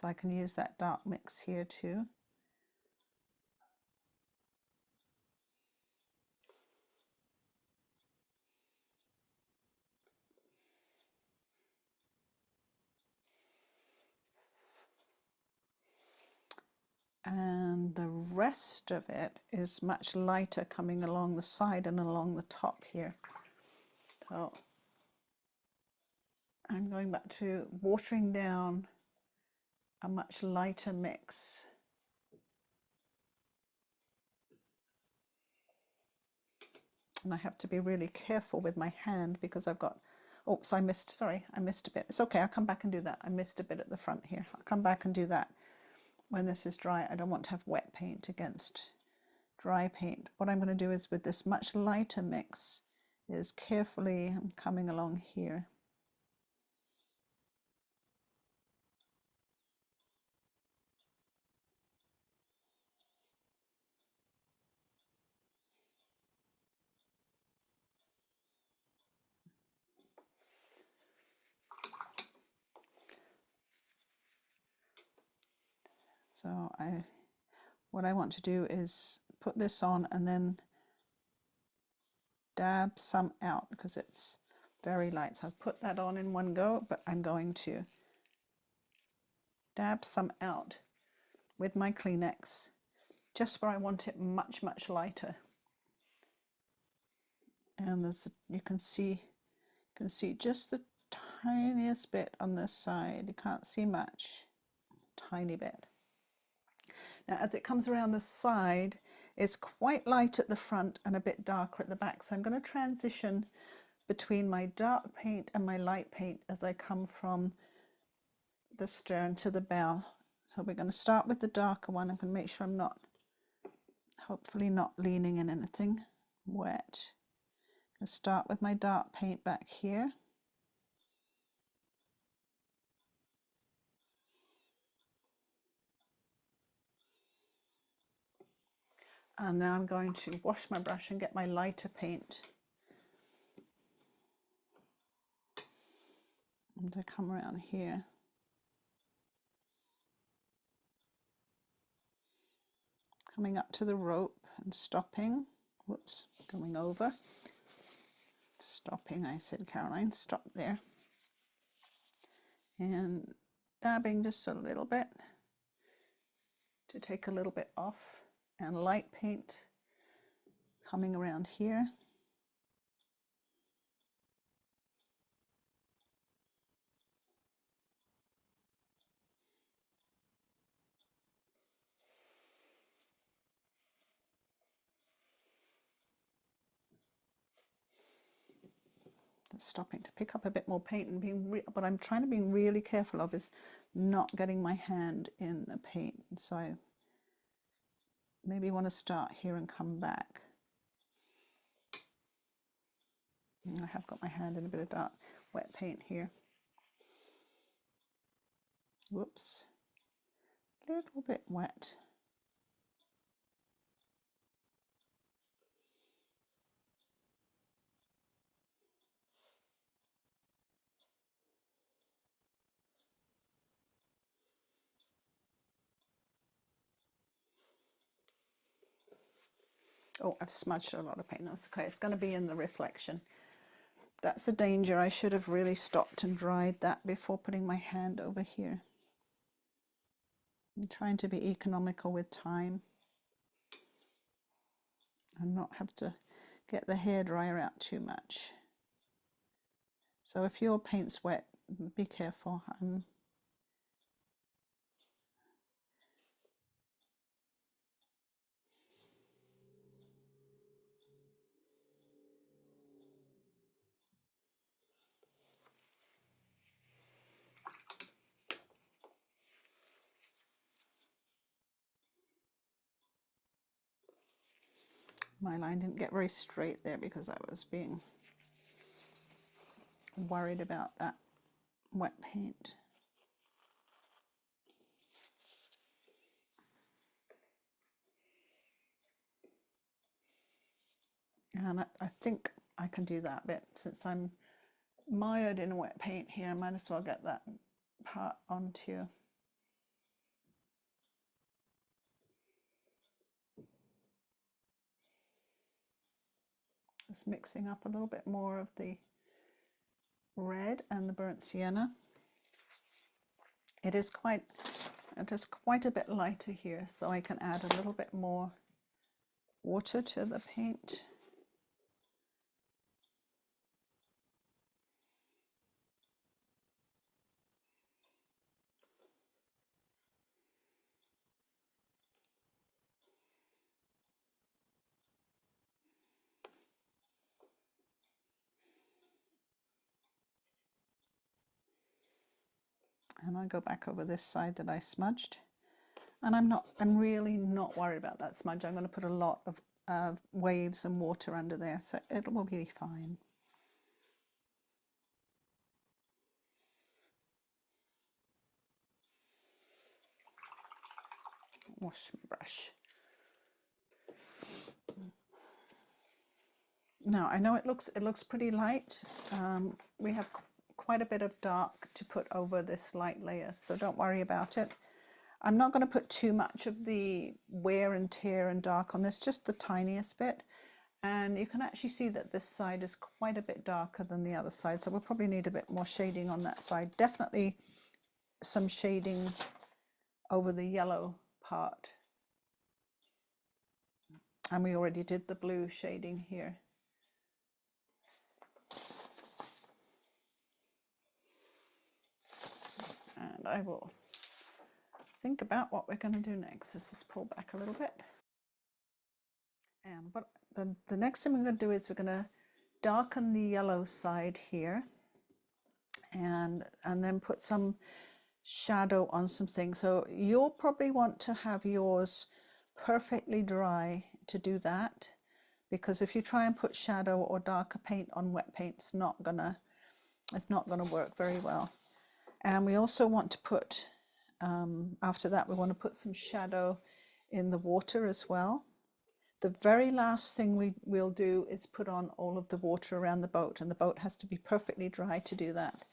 So I can use that dark mix here too. And the rest of it is much lighter coming along the side and along the top here. So I'm going back to watering down a much lighter mix. And I have to be really careful with my hand because I've got, oh, so I missed a bit. It's okay, I'll come back and do that. I missed a bit at the front here. I'll come back and do that when this is dry. I don't want to have wet paint against dry paint. What I'm going to do is with this much lighter mix is carefully coming along here. So what I want to do is put this on and then dab some out because it's very light. So I've put that on in one go, but I'm going to dab some out with my Kleenex just where I want it much, much lighter. And there's, you can see just the tiniest bit on this side. You can't see much, tiny bit. Now as it comes around the side, it's quite light at the front and a bit darker at the back. So I'm going to transition between my dark paint and my light paint as I come from the stern to the bow. So we're going to start with the darker one. I'm going to make sure I'm not, hopefully not leaning in anything wet. I'm going to start with my dark paint back here. And now I'm going to wash my brush and get my lighter paint. And I come around here. Coming up to the rope and stopping. Whoops, going over. Stopping, I said, Caroline, stop there. And dabbing just a little bit to take a little bit off. And light paint coming around here. Stopping to pick up a bit more paint and being but I'm trying to be really careful of is not getting my hand in the paint. So I maybe want to start here and come back. And I have got my hand in a bit of dark wet paint here. Whoops, a little bit wet. Oh, I've smudged a lot of paint. That's okay. It's going to be in the reflection. That's a danger. I should have really stopped and dried that before putting my hand over here. I'm trying to be economical with time and not have to get the hairdryer out too much. So if your paint's wet, be careful. My line didn't get very straight there because I was being worried about that wet paint. And I think I can do that bit since I'm mired in wet paint here. I might as well get that part onto. Just mixing up a little bit more of the red and the burnt sienna. It is quite a bit lighter here, so I can add a little bit more water to the paint. And I'll go back over this side that I smudged. And I'm really not worried about that smudge. I'm going to put a lot of waves and water under there, so it will be fine. Wash my brush. Now I know it looks pretty light. We have quite a bit of dark to put over this light layer, so don't worry about it. I'm not going to put too much of the wear and tear and dark on this, just the tiniest bit. And you can actually see that this side is quite a bit darker than the other side, so we'll probably need a bit more shading on that side. Definitely some shading over the yellow part. And we already did the blue shading here. And I will think about what we're going to do next. Let's just pull back a little bit. And but the next thing we're going to do is we're going to darken the yellow side here and then put some shadow on some things. So you'll probably want to have yours perfectly dry to do that, because if you try and put shadow or darker paint on wet paint, it's not gonna work very well. And we also want to put after that we want to put some shadow in the water as well. The very last thing we'll do is put on all of the water around the boat, and the boat has to be perfectly dry to do that.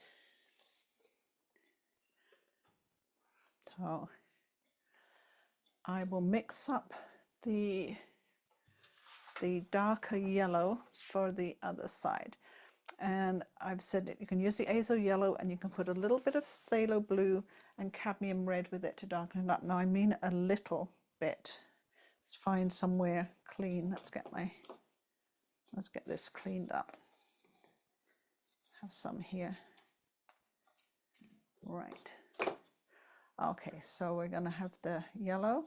So I will mix up the darker yellow for the other side. And I've said that you can use the Azo Yellow, and you can put a little bit of Phthalo Blue and Cadmium Red with it to darken it up. Now I mean a little bit. Let's find somewhere clean. Let's get this cleaned up. Have some here. Right. Okay, so we're going to have the yellow.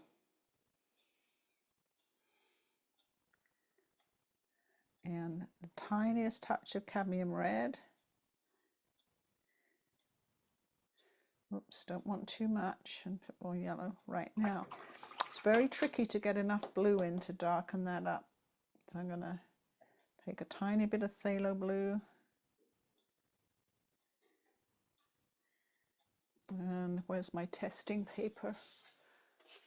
And the tiniest touch of Cadmium Red. Oops, don't want too much, and put more yellow right now. It's very tricky to get enough blue in to darken that up. So I'm going to take a tiny bit of Phthalo Blue. And where's my testing paper?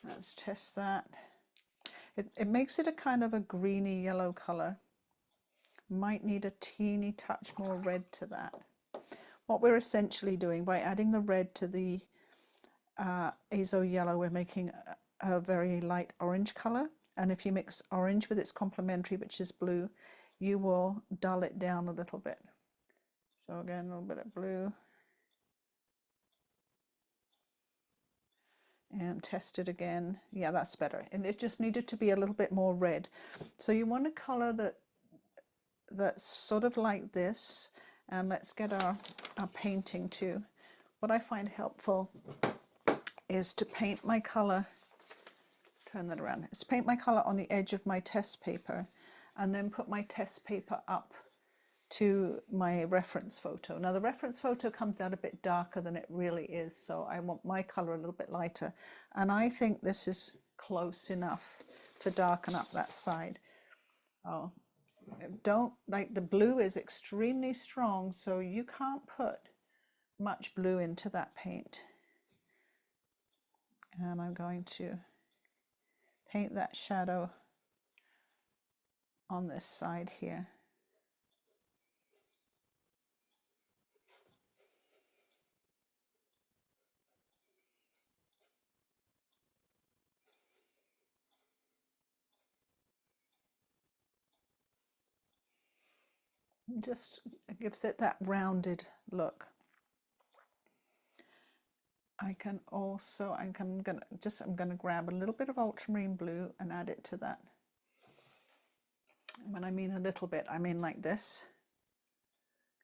Let's test that. It makes it a kind of a greeny yellow color. Might need a teeny touch more red to that. What we're essentially doing by adding the red to the Azo Yellow, we're making a very light orange color, And if you mix orange with its complementary, which is blue, you will dull it down a little bit. So again, a little bit of blue. And test it again. Yeah, that's better. And it just needed to be a little bit more red. So you want a color that's sort of like this. And let's get our painting too. What I find helpful is to paint my color, turn that around, is paint my color on the edge of my test paper and then put my test paper up to my reference photo. Now the reference photo comes out a bit darker than it really is, so I want my color a little bit lighter. And I think this is close enough to darken up that side. Oh, don't, like the blue is extremely strong, so you can't put much blue into that paint. And I'm going to paint that shadow on this side here. Just gives it that rounded look. I can also, I'm gonna grab a little bit of ultramarine blue and add it to that. When I mean a little bit, I mean like this.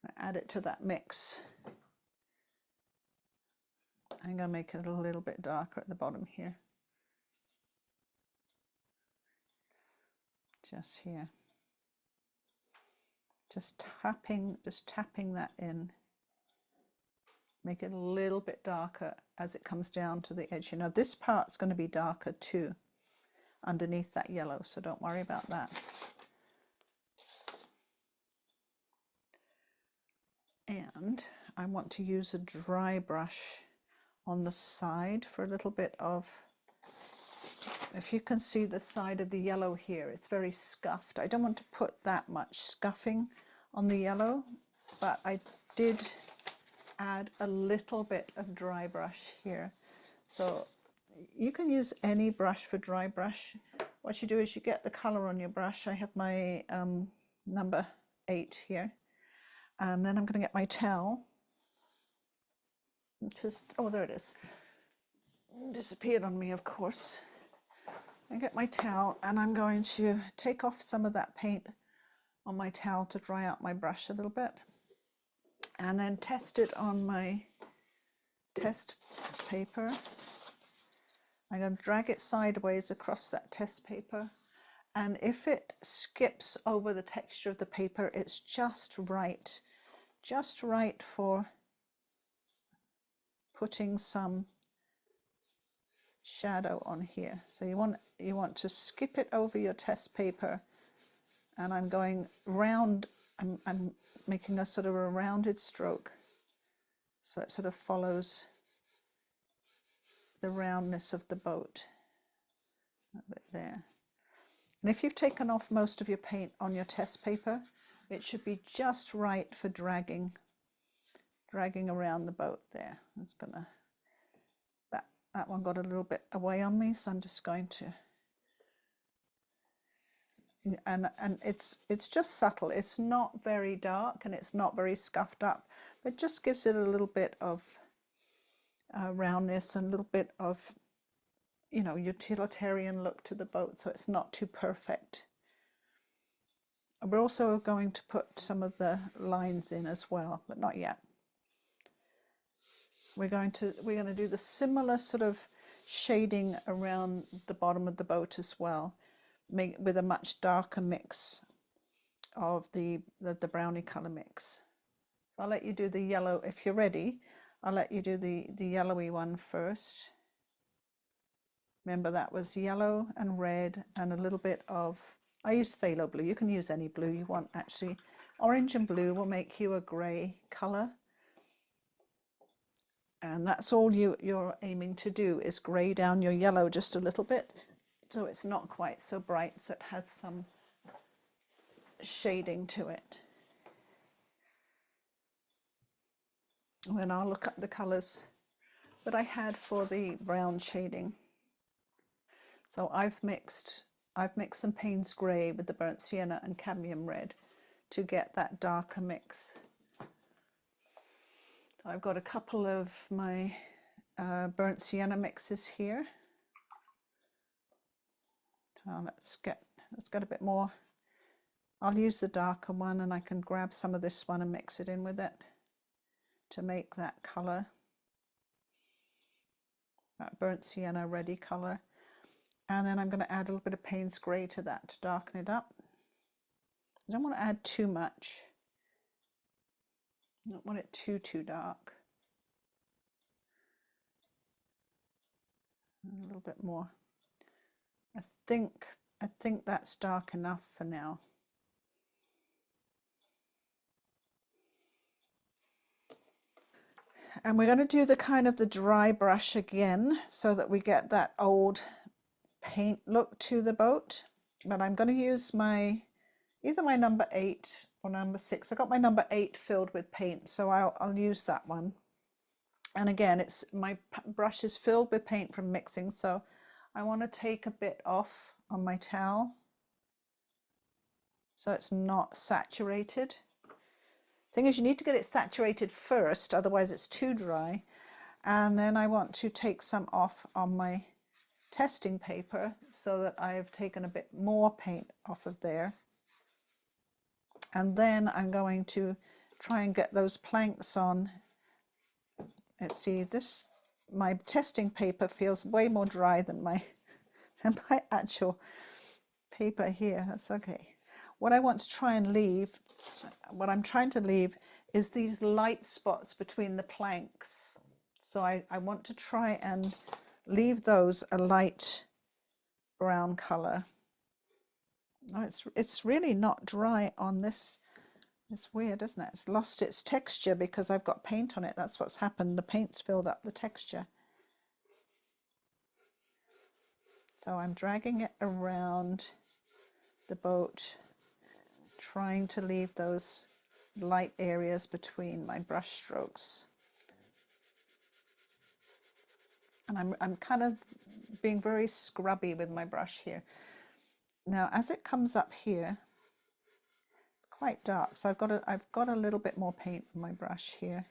I add it to that mix. I'm gonna make it a little bit darker at the bottom here. Just here. Just tapping that in. Make it a little bit darker as it comes down to the edge. You know, this part's going to be darker too underneath that yellow, so don't worry about that. And I want to use a dry brush on the side for a little bit of, if you can see the side of the yellow here, it's very scuffed. I don't want to put that much scuffing on the yellow, but I did add a little bit of dry brush here. So you can use any brush for dry brush. What you do is you get the color on your brush. I have my number 8 here. And then I'm going to get my towel. Just, oh, there it is. Disappeared on me, of course. I get my towel and I'm going to take off some of that paint on my towel to dry out my brush a little bit. And then test it on my test paper. I'm going to drag it sideways across that test paper. And if it skips over the texture of the paper, it's just right for putting some shadow on here. So you want to skip it over your test paper, and I'm going round. I'm making a sort of a rounded stroke, so it sort of follows the roundness of the boat. A bit there. And if you've taken off most of your paint on your test paper, it should be just right for dragging around the boat there. It's gonna, that one got a little bit away on me, so I'm just going to, and it's just subtle. It's not very dark and it's not very scuffed up, but just gives it a little bit of roundness and a little bit of, you know, utilitarian look to the boat, so it's not too perfect. We're also going to put some of the lines in as well, but not yet. We're going to do the similar sort of shading around the bottom of the boat as well, with a much darker mix of the brownie color mix. So I'll let you do the yellow. If you're ready, I'll let you do the yellowy one first. Remember, that was yellow and red and a little bit of, I used phthalo blue. You can use any blue you want, actually. Orange and blue will make you a grey color. And that's all you're aiming to do, is grey down your yellow just a little bit, so it's not quite so bright, so it has some shading to it. And then I'll look up the colours that I had for the brown shading. So I've mixed I've mixed some Payne's Grey with the Burnt Sienna and Cadmium Red to get that darker mix. I've got a couple of my Burnt Sienna mixes here. Let's get a bit more. I'll use the darker one, and I can grab some of this one and mix it in with it to make that colour, that Burnt Sienna reddy colour. And then I'm going to add a little bit of Payne's Grey to that to darken it up. I don't want to add too much. I don't want it too dark. A little bit more. I think that's dark enough for now. And we're going to do the kind of the dry brush again so that we get that old paint look to the boat. But I'm going to use either my number 8 or number 6. I got my number 8 filled with paint, so I'll use that one. And again, my brush is filled with paint from mixing, so I want to take a bit off on my towel so it's not saturated. Thing is, you need to get it saturated first, otherwise it's too dry. And then I want to take some off on my testing paper so that I've taken a bit more paint off of there. And then I'm going to try and get those planks on. Let's see, my testing paper feels way more dry than my actual paper here. That's okay. What I want to try and leave, what I'm trying to leave is these light spots between the planks. So I want to try and leave those a light brown color. Oh, it's really not dry on this. It's weird, isn't it? It's lost its texture because I've got paint on it. That's what's happened. The paint's filled up the texture. So I'm dragging it around the boat, trying to leave those light areas between my brush strokes. And I'm kind of being very scrubby with my brush here. Now, as it comes up here, it's quite dark, so I've got a little bit more paint in my brush here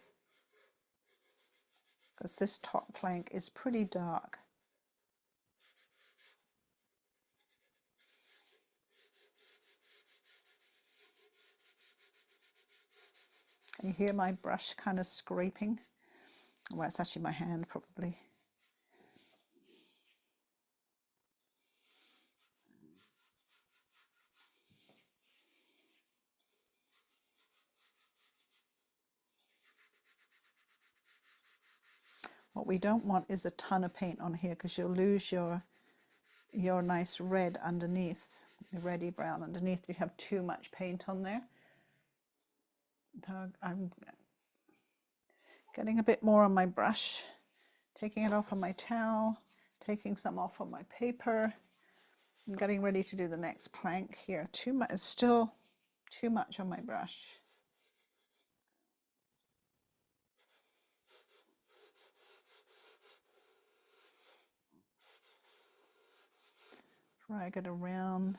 because this top plank is pretty dark. Can you hear my brush kind of scraping? Well, it's actually my hand probably. What we don't want is a ton of paint on here because you'll lose your nice red underneath, the reddy brown underneath. You have too much paint on there. So I'm getting a bit more on my brush, taking it off on my towel, taking some off on my paper. I'm getting ready to do the next plank here. Too much, it's still too much on my brush. Drag it around.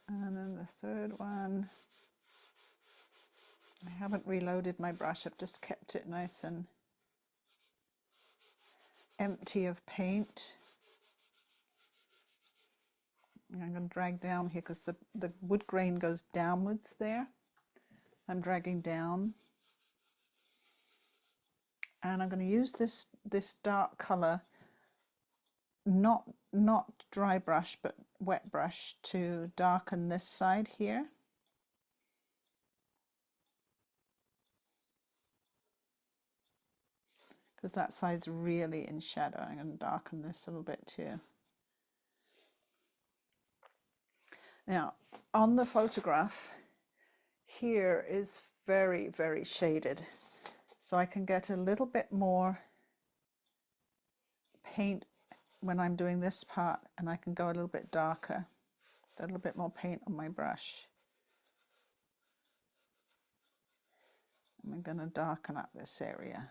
And then the third one, I haven't reloaded my brush, I've just kept it nice and empty of paint. And I'm going to drag down here because the wood grain goes downwards there. I'm dragging down. And I'm going to use this dark colour, not dry brush but wet brush, to darken this side here. Because that side's really in shadow. I'm going to darken this a little bit too. Now, on the photograph, here is very, very shaded. So I can get a little bit more paint when I'm doing this part, and I can go a little bit darker, a little bit more paint on my brush. I'm going to darken up this area.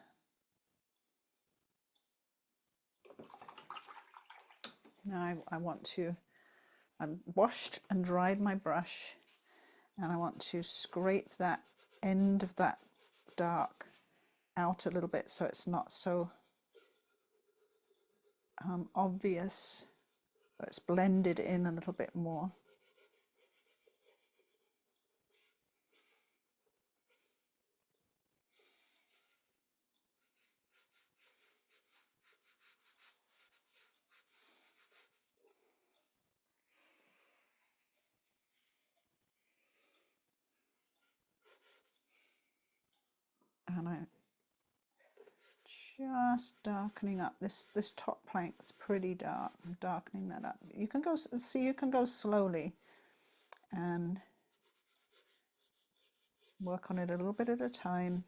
Now I've washed and dried my brush, and I want to scrape that end of that dark out a little bit so it's not so obvious, but it's blended in a little bit more. And I'm just darkening up this top plank's pretty dark. I'm darkening that up. You can go slowly and work on it a little bit at a time.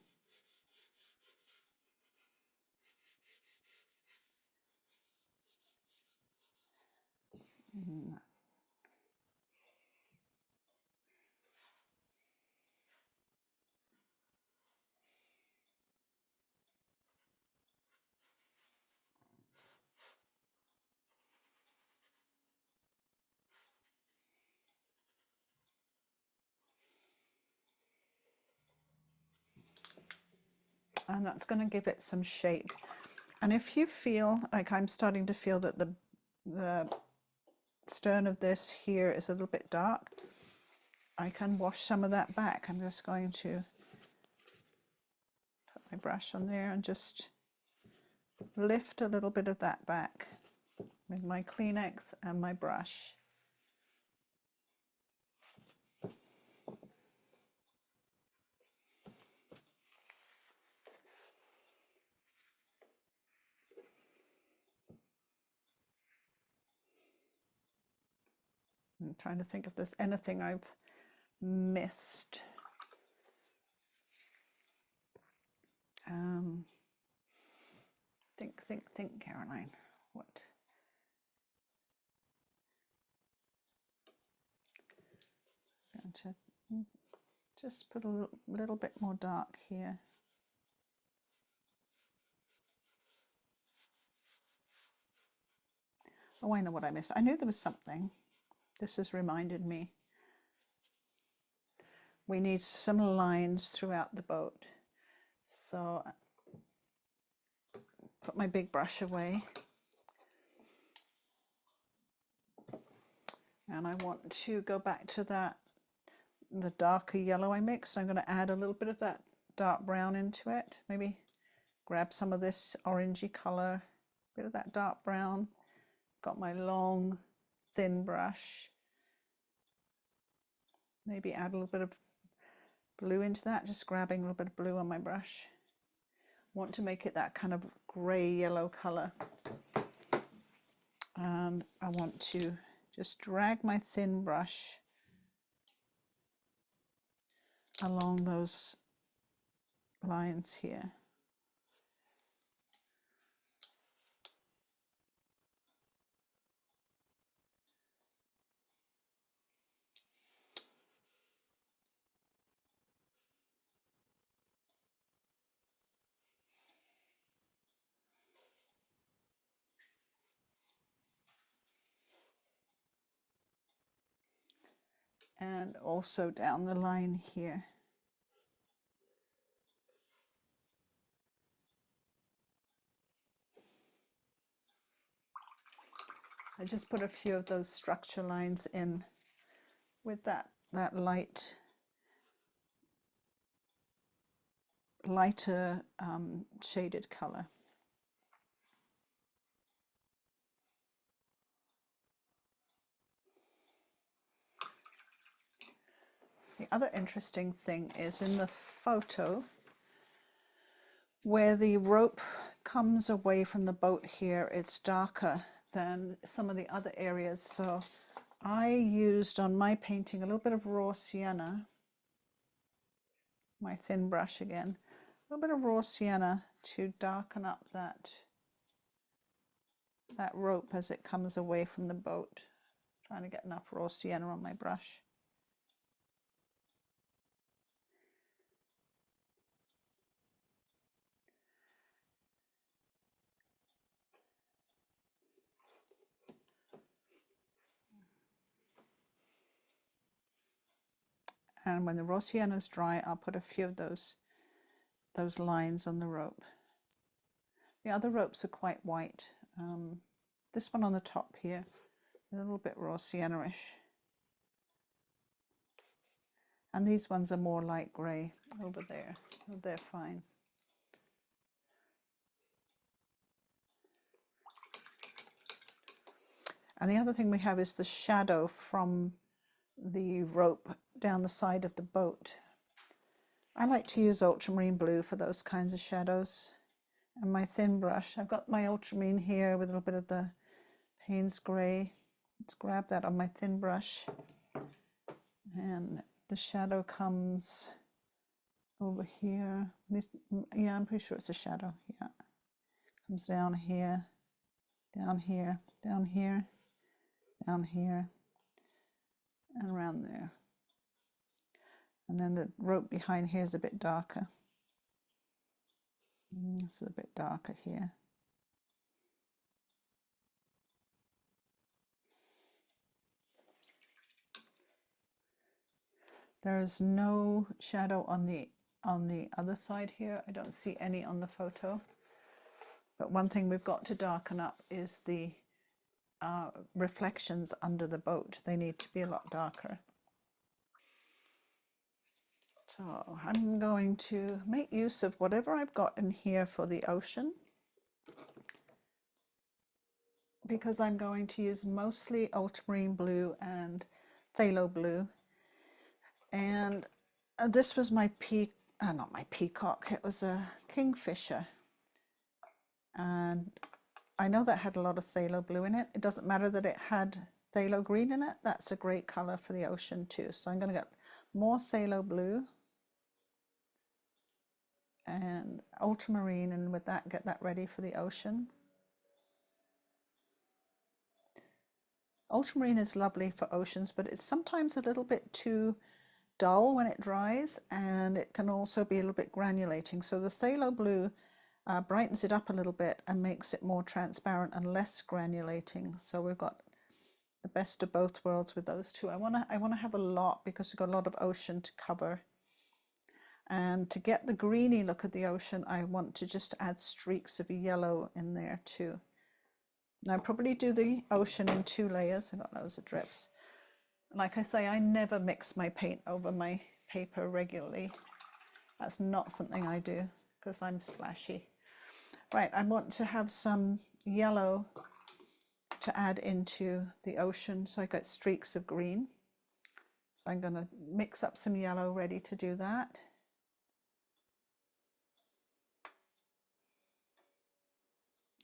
And that's going to give it some shape. And if you feel like I'm starting to feel that the stern of this here is a little bit dark, I can wash some of that back. I'm just going to put my brush on there and just lift a little bit of that back with my Kleenex and my brush. I'm trying to think if there's anything I've missed. Think, Caroline. What? I'm going to just put a little bit more dark here. Oh, I know what I missed. I knew there was something. This has reminded me. We need some lines throughout the boat. So put my big brush away. And I want to go back to the darker yellow I mixed. I'm going to add a little bit of that dark brown into it. Maybe grab some of this orangey color, a bit of that dark brown. Got my long, thin brush. Maybe add a little bit of blue into that, just grabbing a little bit of blue on my brush. Want to make it that kind of grey yellow color. And I want to just drag my thin brush along those lines here. And also down the line here. I just put a few of those structure lines in with that lighter shaded color. The other interesting thing is in the photo where the rope comes away from the boat here, it's darker than some of the other areas. So I used on my painting a little bit of raw sienna, my thin brush again, a little bit of raw sienna to darken up that that rope as it comes away from the boat. Trying to get enough raw sienna on my brush. And when the raw sienna is dry, I'll put a few of those lines on the rope. The other ropes are quite white. This one on the top here, a little bit raw sienna-ish. And these ones are more light grey over there. They're fine. And the other thing we have is the shadow from the rope down the side of the boat. I like to use ultramarine blue for those kinds of shadows. And my thin brush, I've got my ultramarine here with a little bit of the Payne's grey. Let's grab that on my thin brush. And the shadow comes over here. Yeah, I'm pretty sure it's a shadow. Yeah. Comes down here, down here, down here, down here, and around there. And then the rope behind here is a bit darker. It's a bit darker here. There is no shadow on the other side here. I don't see any on the photo. But one thing we've got to darken up is the reflections under the boat. They need to be a lot darker. So I'm going to make use of whatever I've got in here for the ocean, because I'm going to use mostly ultramarine blue and phthalo blue. And this was my not my peacock, it was a kingfisher. And I know that had a lot of phthalo blue in it. It doesn't matter that it had phthalo green in it. That's a great color for the ocean too. So I'm going to get more phthalo blue and ultramarine, and with that get that ready for the ocean. Ultramarine is lovely for oceans, but it's sometimes a little bit too dull when it dries, and it can also be a little bit granulating. So the phthalo blue brightens it up a little bit and makes it more transparent and less granulating. So we've got the best of both worlds with those two. I want to have a lot because we've got a lot of ocean to cover. And to get the greeny look of the ocean, I want to just add streaks of yellow in there too. Now, I probably do the ocean in 2 layers. I've got loads of drips. Like I say, I never mix my paint over my paper regularly. That's not something I do because I'm splashy. Right, I want to have some yellow to add into the ocean, so I got streaks of green. So I'm going to mix up some yellow ready to do that.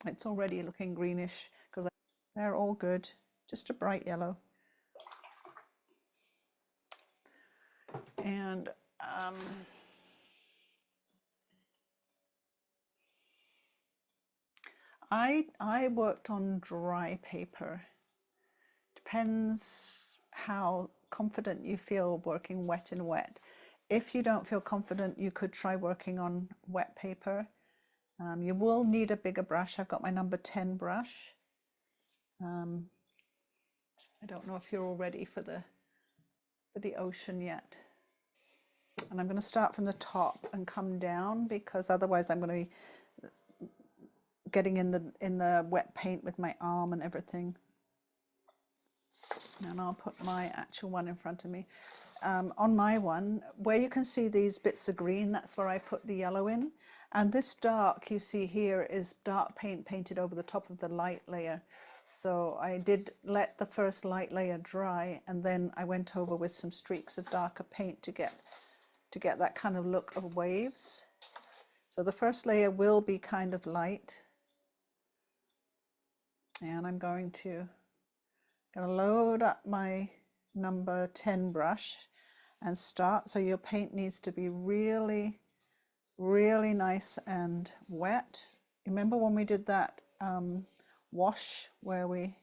It's already looking greenish because they're all good, just a bright yellow. And I worked on dry paper. Depends how confident you feel working wet and wet. If you don't feel confident, you could try working on wet paper. You will need a bigger brush. I've got my number 10 brush. I don't know if you're all ready for the ocean yet. And I'm going to start from the top and come down, because otherwise I'm going to be getting in the wet paint with my arm and everything. And I'll put my actual one in front of me. On my one, where you can see these bits of green, that's where I put the yellow in. And this dark you see here is dark paint painted over the top of the light layer. So I did let the first light layer dry, and then I went over with some streaks of darker paint to get that kind of look of waves. So the first layer will be kind of light. And I'm going to load up my number 10 brush and start. So your paint needs to be really, really nice and wet. Remember when we did that wash where we,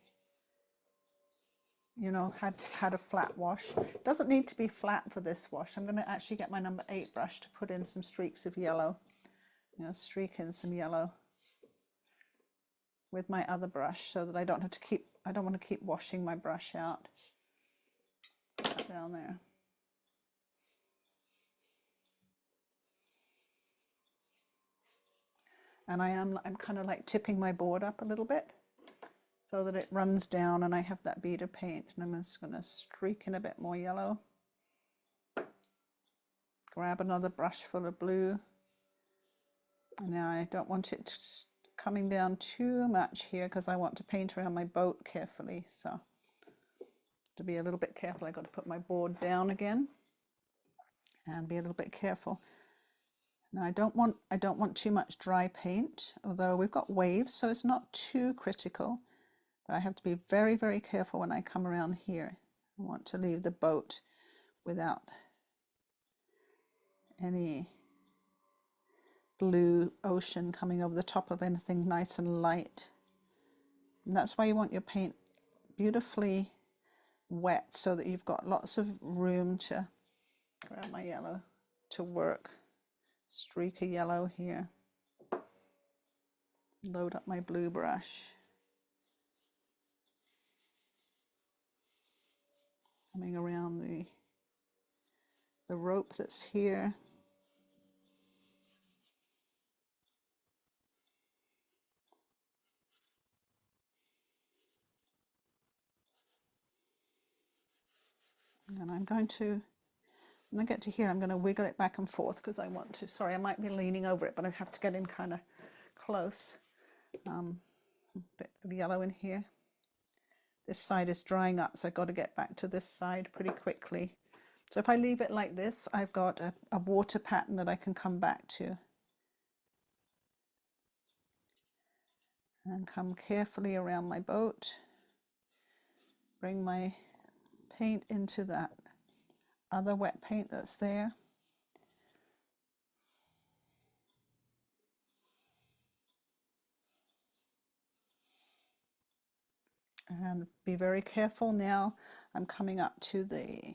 you know, had a flat wash. It doesn't need to be flat for this wash. I'm going to actually get my number 8 brush to put in some streaks of yellow. You know, streak in some yellow with my other brush so that I don't have to keep, I don't want to keep washing my brush out. Put that down there. And I'm kind of like tipping my board up a little bit so that it runs down and I have that bead of paint. And I'm just going to streak in a bit more yellow. Grab another brush full of blue. And now I don't want it coming down too much here because I want to paint around my boat carefully. So to be a little bit careful, I got to put my board down again and be a little bit careful. Now I don't want too much dry paint, although we've got waves, so it's not too critical. But I have to be very, very careful when I come around here. I want to leave the boat without any blue ocean coming over the top of anything nice and light. And that's why you want your paint beautifully wet so that you've got lots of room to grab my yellow to work. Streak of yellow here. Load up my blue brush. Coming around the rope that's here. And I'm going to, when I get to here, I'm going to wiggle it back and forth because I want to. Sorry, I might be leaning over it, but I have to get in kind of close. A bit of yellow in here. This side is drying up, so I've got to get back to this side pretty quickly. So if I leave it like this, I've got a water pattern that I can come back to. And come carefully around my boat. Bring my paint into that other wet paint that's there. And be very careful now. I'm coming up to the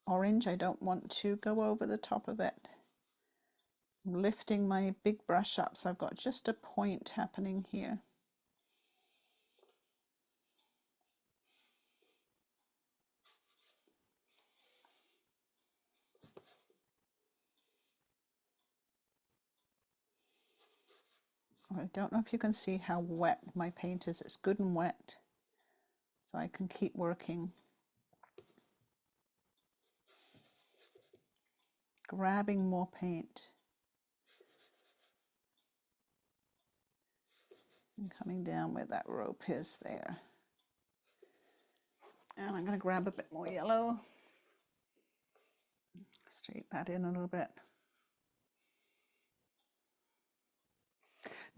orange. I don't want to go over the top of it. I'm lifting my big brush up so I've got just a point happening here. I don't know if you can see how wet my paint is. It's good and wet, so I can keep working. Grabbing more paint. And coming down where that rope is there. And I'm going to grab a bit more yellow. Straighten that in a little bit.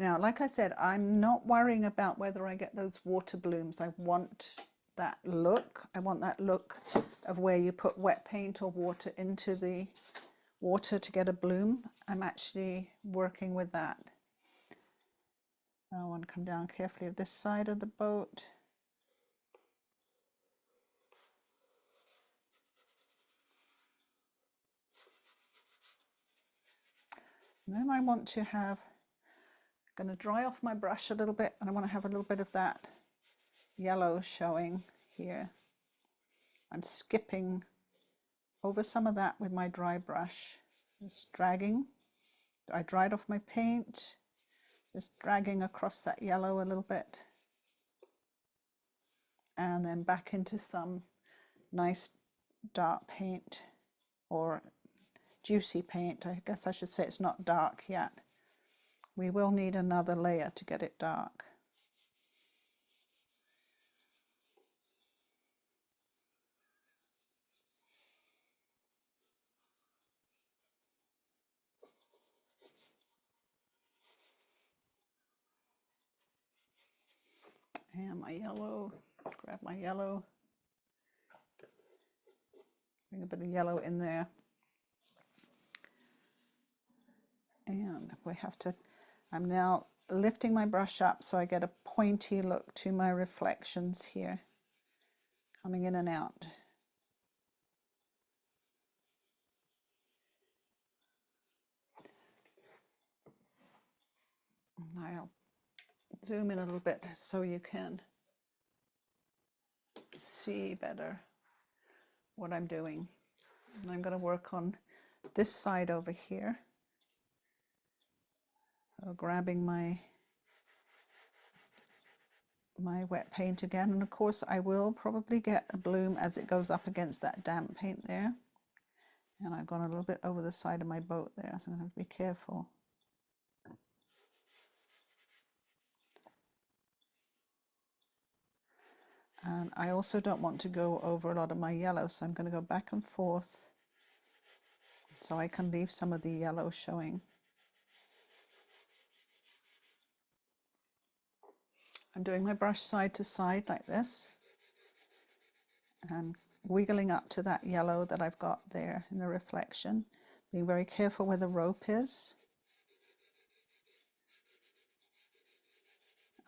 Now, like I said, I'm not worrying about whether I get those water blooms. I want that look. I want that look of where you put wet paint or water into the water to get a bloom. I'm actually working with that. I want to come down carefully of this side of the boat. And then I want to have, I'm going to dry off my brush a little bit, and I want to have a little bit of that yellow showing here. I'm skipping over some of that with my dry brush. Just dragging. I dried off my paint. Just dragging across that yellow a little bit. And then back into some nice dark paint, or juicy paint. I guess I should say it's not dark yet. We will need another layer to get it dark. And my yellow, grab my yellow, bring a bit of yellow in there. And we have to, I'm now lifting my brush up so I get a pointy look to my reflections here, coming in and out. I'll zoom in a little bit so you can see better what I'm doing. And I'm going to work on this side over here. So grabbing my wet paint again, and of course I will probably get a bloom as it goes up against that damp paint there. And I've gone a little bit over the side of my boat there, so I'm going to have to be careful. And I also don't want to go over a lot of my yellow, so I'm going to go back and forth so I can leave some of the yellow showing. I'm doing my brush side to side like this and wiggling up to that yellow that I've got there in the reflection, being very careful where the rope is.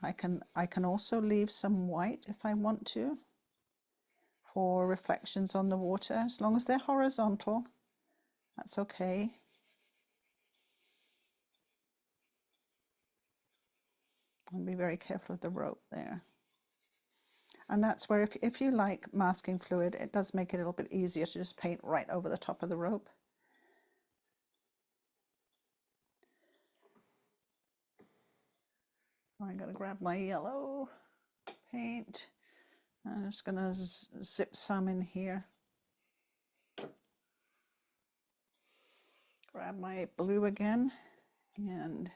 I can also leave some white if I want to for reflections on the water, as long as they're horizontal, that's okay. And be very careful with the rope there. And that's where if you like masking fluid, it does make it a little bit easier to just paint right over the top of the rope. I'm going to grab my yellow paint. I'm just going to zip some in here. Grab my blue again, and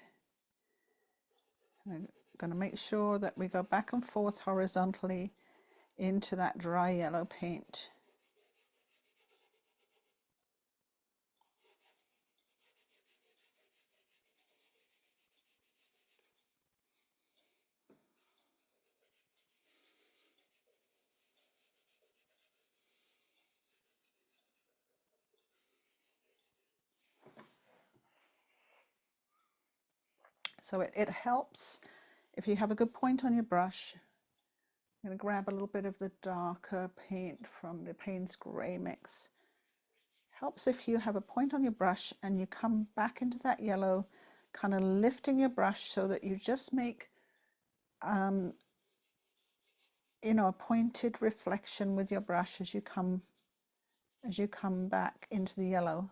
I'm going to make sure that we go back and forth horizontally into that dry yellow paint. So it helps if you have a good point on your brush. I'm going to grab a little bit of the darker paint from the Payne's grey mix. Helps if you have a point on your brush and you come back into that yellow, kind of lifting your brush so that you just make you know, a pointed reflection with your brush as you come back into the yellow.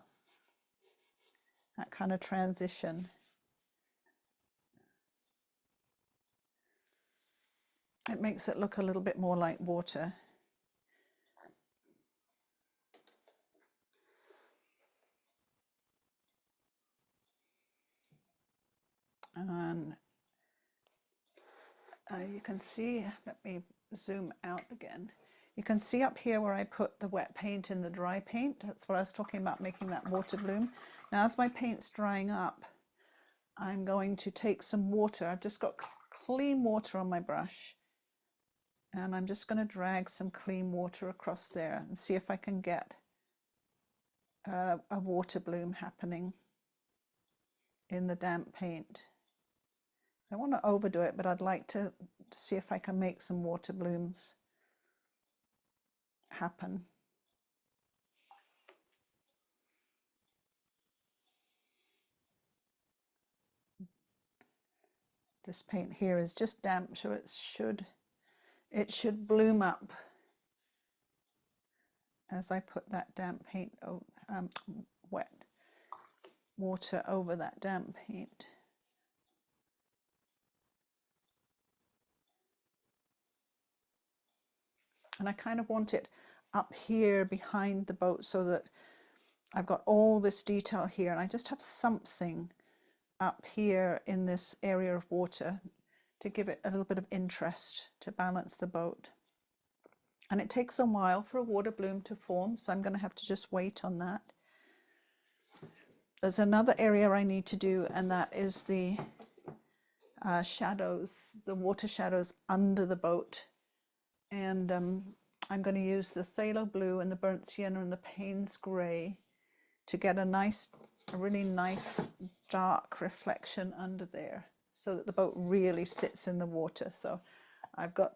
That kind of transition. It makes it look a little bit more like water. And you can see, let me zoom out again. You can see up here where I put the wet paint in the dry paint. That's what I was talking about, making that water bloom. Now as my paint's drying up, I'm going to take some water. I've just got clean water on my brush. And I'm just going to drag some clean water across there and see if I can get a water bloom happening in the damp paint. I don't want to overdo it, but I'd like to see if I can make some water blooms happen. This paint here is just damp, so it should bloom up as I put that damp paint, wet water over that damp paint. And I kind of want it up here behind the boat so that I've got all this detail here, and I just have something up here in this area of water to give it a little bit of interest to balance the boat. And it takes a while for a water bloom to form, so I'm going to have to just wait on that. There's another area I need to do, and that is the shadows, the water shadows under the boat. And I'm going to use the Phthalo Blue and the Burnt Sienna and the Payne's Grey to get a really nice dark reflection under there. so that the boat really sits in the water. So I've got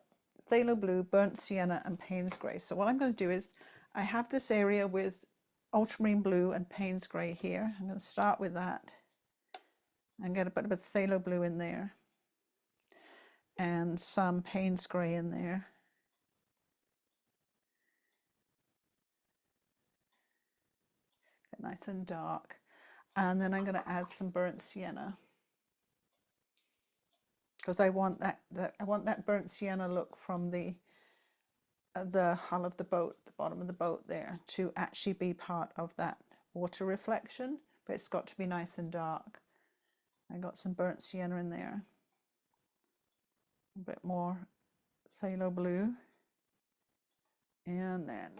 Phthalo Blue, Burnt Sienna and Payne's Grey. So what I'm going to do is I have this area with Ultramarine Blue and Payne's Grey here. I'm going to start with that and get a bit of Phthalo Blue in there and some Payne's Grey in there. Get nice and dark. And then I'm going to add some Burnt Sienna, because I want that burnt sienna look from the hull of the boat, the bottom of the boat there, to actually be part of that water reflection, but it's got to be nice and dark. I got some burnt sienna in there, a bit more phthalo blue, and then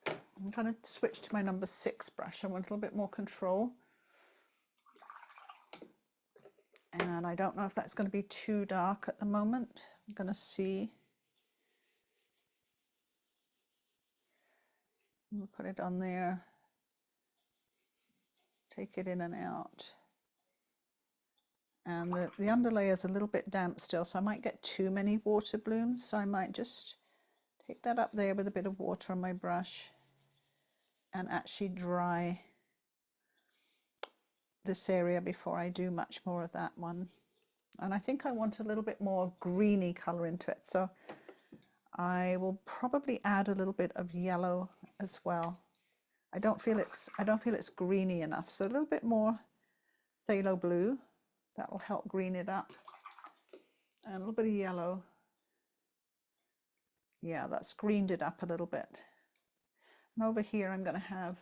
I'm going to switch to my number 6 brush. I want a little bit more control. And I don't know if that's going to be too dark at the moment. I'm going to see. We'll put it on there. Take it in and out. And the underlayer is a little bit damp still, so I might get too many water blooms. So I might just take that up there with a bit of water on my brush and actually dry this area before I do much more of that one. And I think I want a little bit more greeny color into it, so I will probably add a little bit of yellow as well. I don't feel it's greeny enough, so a little bit more phthalo blue, that will help green it up, and a little bit of yellow. Yeah, that's greened it up a little bit. And over here I'm going to have,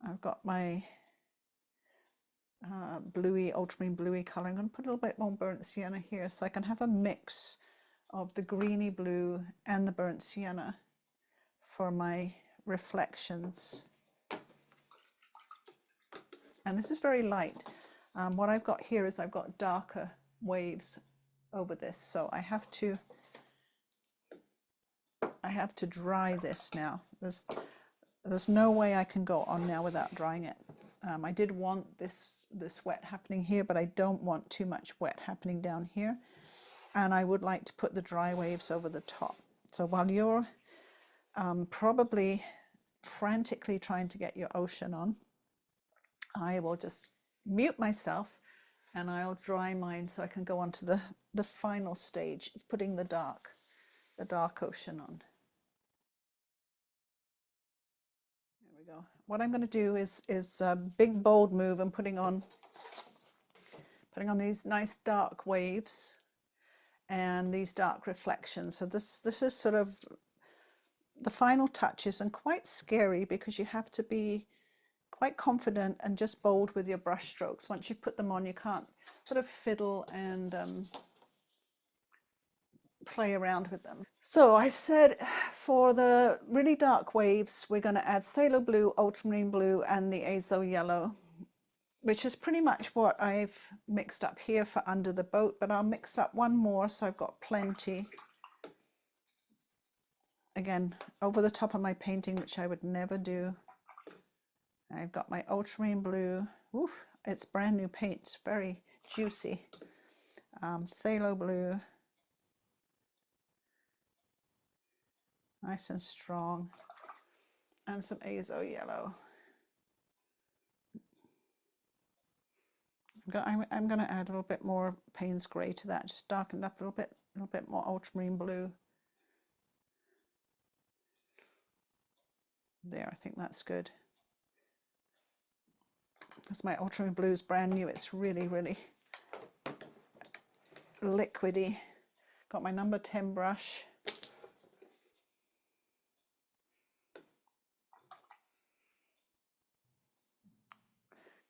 I've got my bluey, ultramarine bluey color. I'm going to put a little bit more burnt sienna here so I can have a mix of the greeny blue and the burnt sienna for my reflections. And this is very light. What I've got here is I've got darker waves over this, so I have to dry this now. There's no way I can go on now without drying it. I did want this wet happening here, but I don't want too much wet happening down here. And I would like to put the dry waves over the top. So while you're probably frantically trying to get your ocean on, I will just mute myself and I'll dry mine so I can go on to the final stage of putting the dark ocean on. There we go. What I'm going to do is a big bold move and putting on these nice dark waves and these dark reflections. So this is sort of the final touches, and quite scary because you have to be quite confident and just bold with your brush strokes. Once you've put them on, you can't sort of fiddle and play around with them. So I've said for the really dark waves, we're going to add Phthalo Blue, Ultramarine Blue and the Azo Yellow, which is pretty much what I've mixed up here for under the boat, but I'll mix up one more so I've got plenty. Again, over the top of my painting, which I would never do. I've got my Ultramarine Blue. Oof, it's brand new paint, it's very juicy. Phthalo Blue. Nice and strong. And some Azo Yellow. I'm going to add a little bit more Payne's Grey to that, just darken up a little bit more Ultramarine Blue. There, I think that's good. Because my Ultramarine Blue is brand new, it's really, really liquidy. Got my number 10 brush.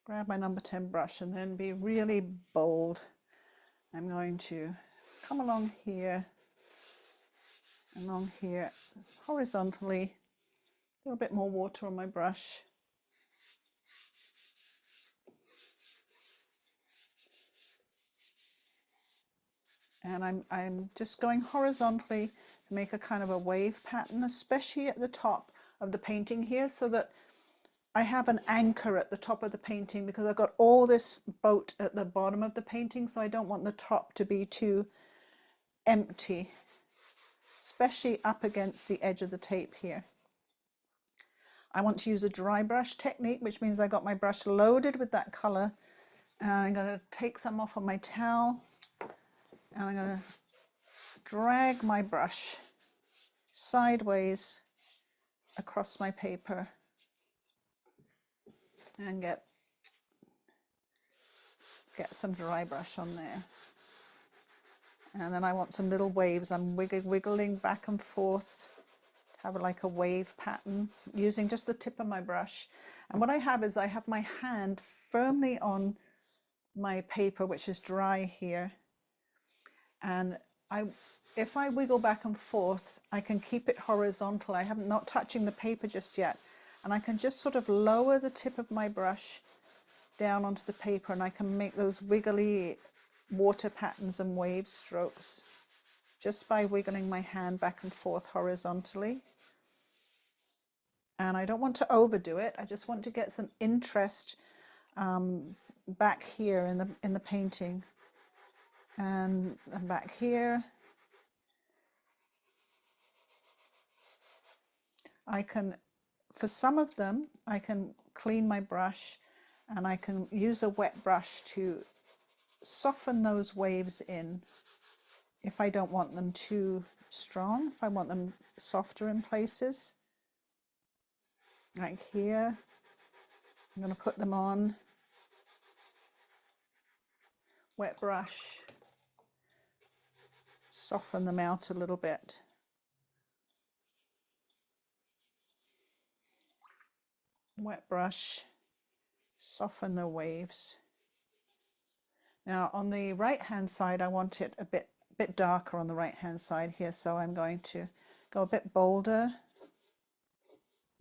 Grab my number 10 brush and then be really bold. I'm going to come along here, horizontally, a little bit more water on my brush. And I'm just going horizontally to make a kind of a wave pattern, especially at the top of the painting here, so that I have an anchor at the top of the painting because I've got all this boat at the bottom of the painting, so I don't want the top to be too empty, especially up against the edge of the tape here. I want to use a dry brush technique, which means I got my brush loaded with that colour, and I'm going to take some off on my towel, and I'm going to drag my brush sideways across my paper and get some dry brush on there. And then I want some little waves. I'm wiggling back and forth, have like a wave pattern using just the tip of my brush. And what I have is I have my hand firmly on my paper, which is dry here. And if I wiggle back and forth, I can keep it horizontal. I'm not touching the paper just yet. And I can just sort of lower the tip of my brush down onto the paper, and I can make those wiggly water patterns and wave strokes just by wiggling my hand back and forth horizontally. And I don't want to overdo it. I just want to get some interest back here in the painting, and back here. I can, for some of them, I can clean my brush, and I can use a wet brush to soften those waves in if I don't want them too strong, if I want them softer in places. Like here, I'm going to put them on, wet brush, soften them out a little bit. Wet brush, soften the waves. Now on the right hand side, I want it a bit darker on the right hand side here, so I'm going to go a bit bolder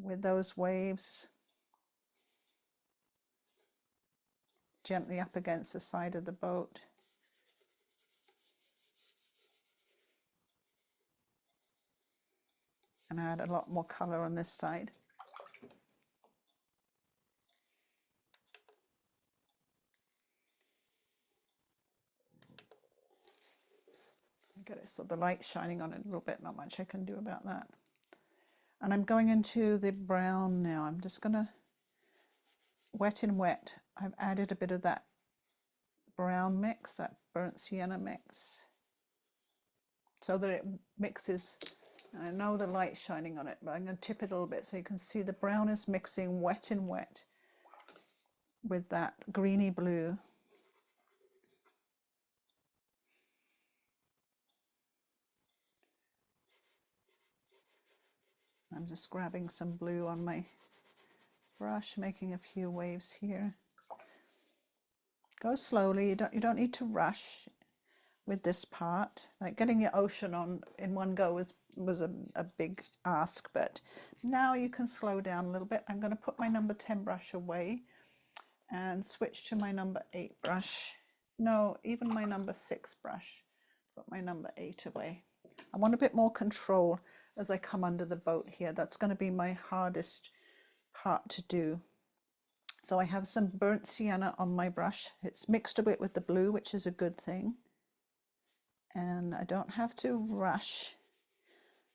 with those waves, gently up against the side of the boat. And add a lot more colour on this side. Get it so the light shining on it a little bit, not much I can do about that. And I'm going into the brown now. I'm just going to wet in wet. I've added a bit of that brown mix, that burnt sienna mix, so that it mixes. And I know the light's shining on it, but I'm going to tip it a little bit so you can see the brown is mixing wet in wet with that greeny blue. I'm just grabbing some blue on my brush, making a few waves here. Go slowly, you don't need to rush with this part. Like getting your ocean on in one go was a big ask, but now you can slow down a little bit. I'm going to put my number 10 brush away and switch to my number 8 brush. No, even my number 6 brush. Put my number 8 away. I want a bit more control as I come under the boat here. That's going to be my hardest part to do. So I have some burnt sienna on my brush. It's mixed a bit with the blue, which is a good thing. And I don't have to rush.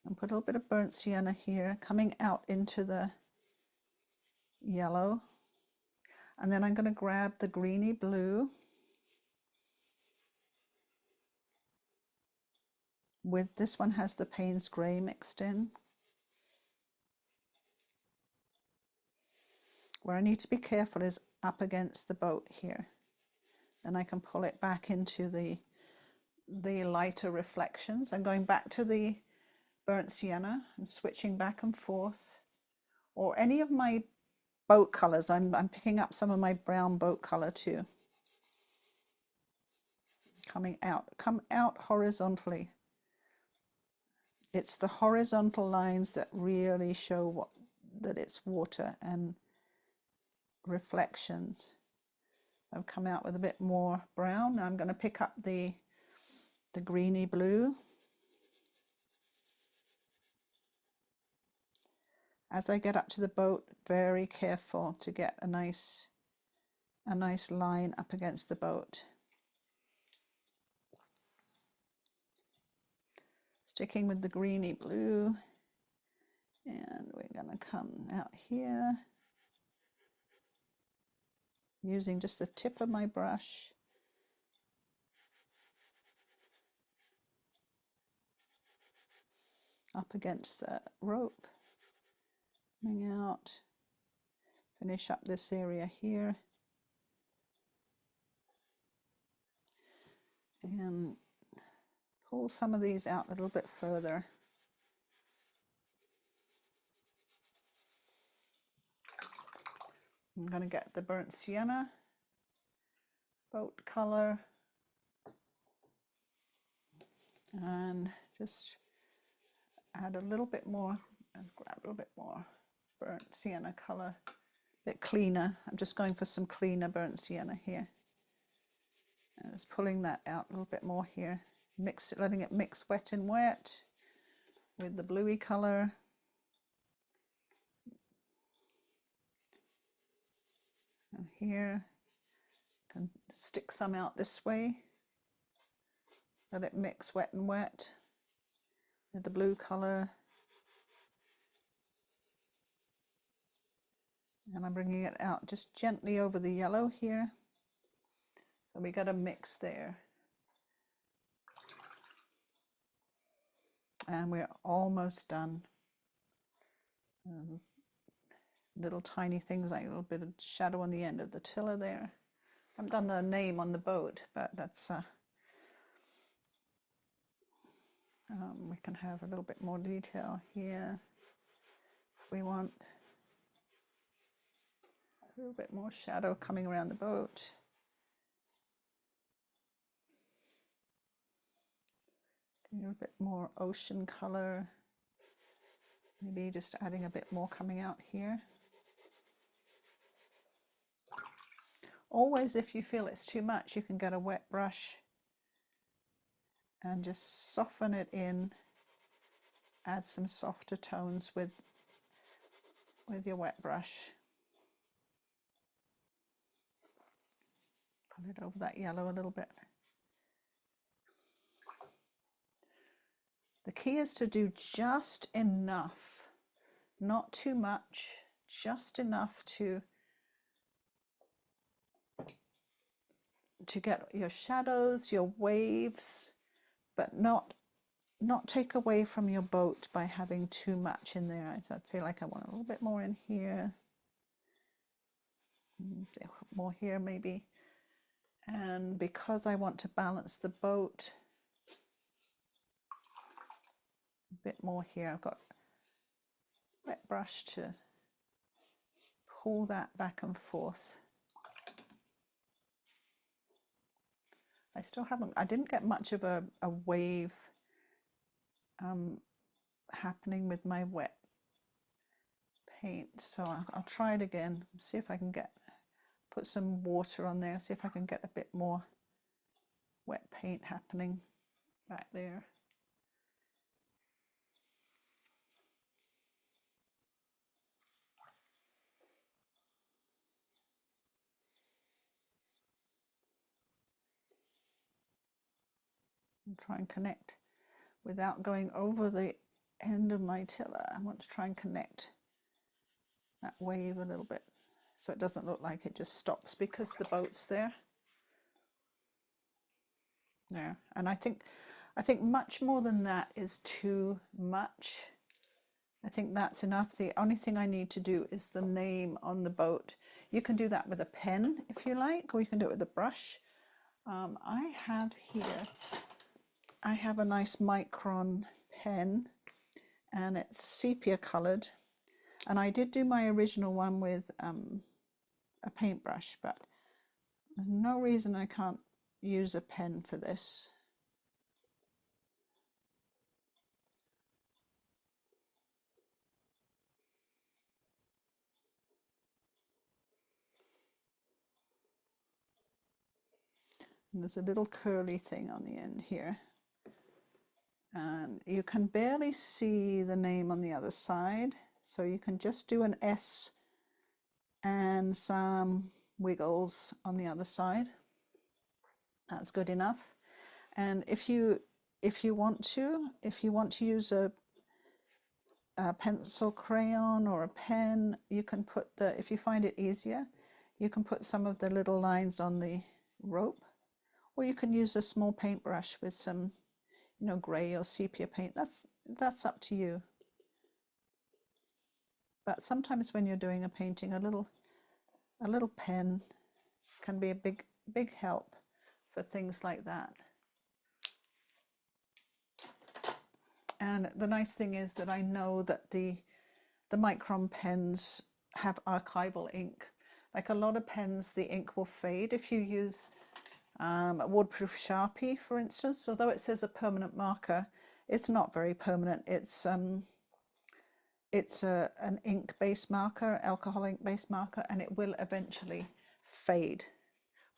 And put a little bit of burnt sienna here, coming out into the yellow. And then I'm going to grab the greeny blue with, this one has the Payne's grey mixed in. Where I need to be careful is up against the boat here. Then I can pull it back into the lighter reflections. I'm going back to the burnt sienna and switching back and forth. Or any of my boat colours. I'm picking up some of my brown boat colour too. Come out horizontally. It's the horizontal lines that really show that it's water and reflections. I've come out with a bit more brown. Now I'm going to pick up the greeny blue as I get up to the boat, very careful to get a nice line up against the boat. Sticking with the greeny blue, and we're going to come out here using just the tip of my brush. Up against the rope, coming out, finish up this area here, and pull some of these out a little bit further. I'm going to get the burnt sienna boat color and just add a little bit more and grab a little bit more burnt sienna color, a bit cleaner. I'm just going for some cleaner burnt sienna here. And just pulling that out a little bit more here. Mix it, letting it mix wet and wet with the bluey color. And here, can stick some out this way. Let it mix wet and wet with the blue color. And I'm bringing it out just gently over the yellow here. So we got a mix there. And we're almost done. Little tiny things like a little bit of shadow on the end of the tiller there. I haven't done the name on the boat, but that's we can have a little bit more detail here if we want. A little bit more shadow coming around the boat. A little bit more ocean color. Maybe just adding a bit more coming out here. Always, if you feel it's too much, you can get a wet brush and just soften it in. Add some softer tones with your wet brush. Put it over that yellow a little bit. The key is to do just enough, not too much, just enough to get your shadows, your waves, but not take away from your boat by having too much in there. I feel like I want a little bit more in here, more here maybe. And because I want to balance the boat, a bit more here. I've got a wet brush to pull that back and forth. I didn't get much of a wave happening with my wet paint, so I'll try it again, see if I can put some water on there, see if I can get a bit more wet paint happening back there. And try and connect without going over the end of my tiller. I want to try and connect that wave a little bit so it doesn't look like it just stops because the boat's there. Yeah, and I think much more than that is too much. I think that's enough. The only thing I need to do is the name on the boat. You can do that with a pen if you like, or you can do it with a brush. I have a nice micron pen, and it's sepia colored. And I did do my original one with a paintbrush, but there's no reason I can't use a pen for this. And there's a little curly thing on the end here. And you can barely see the name on the other side. So you can just do an S and some wiggles on the other side. That's good enough. And if you want to use a pencil crayon or a pen, you can put if you find it easier, you can put some of the little lines on the rope, or you can use a small paintbrush with some, you know, grey or sepia paint. That's up to you. But sometimes when you're doing a painting, a little pen can be a big help for things like that. And the nice thing is that I know that the Micron pens have archival ink. Like a lot of pens, the ink will fade if you use a waterproof Sharpie, for instance. Although it says a permanent marker, it's not very permanent. It's an ink-based marker, alcohol ink-based marker, and it will eventually fade.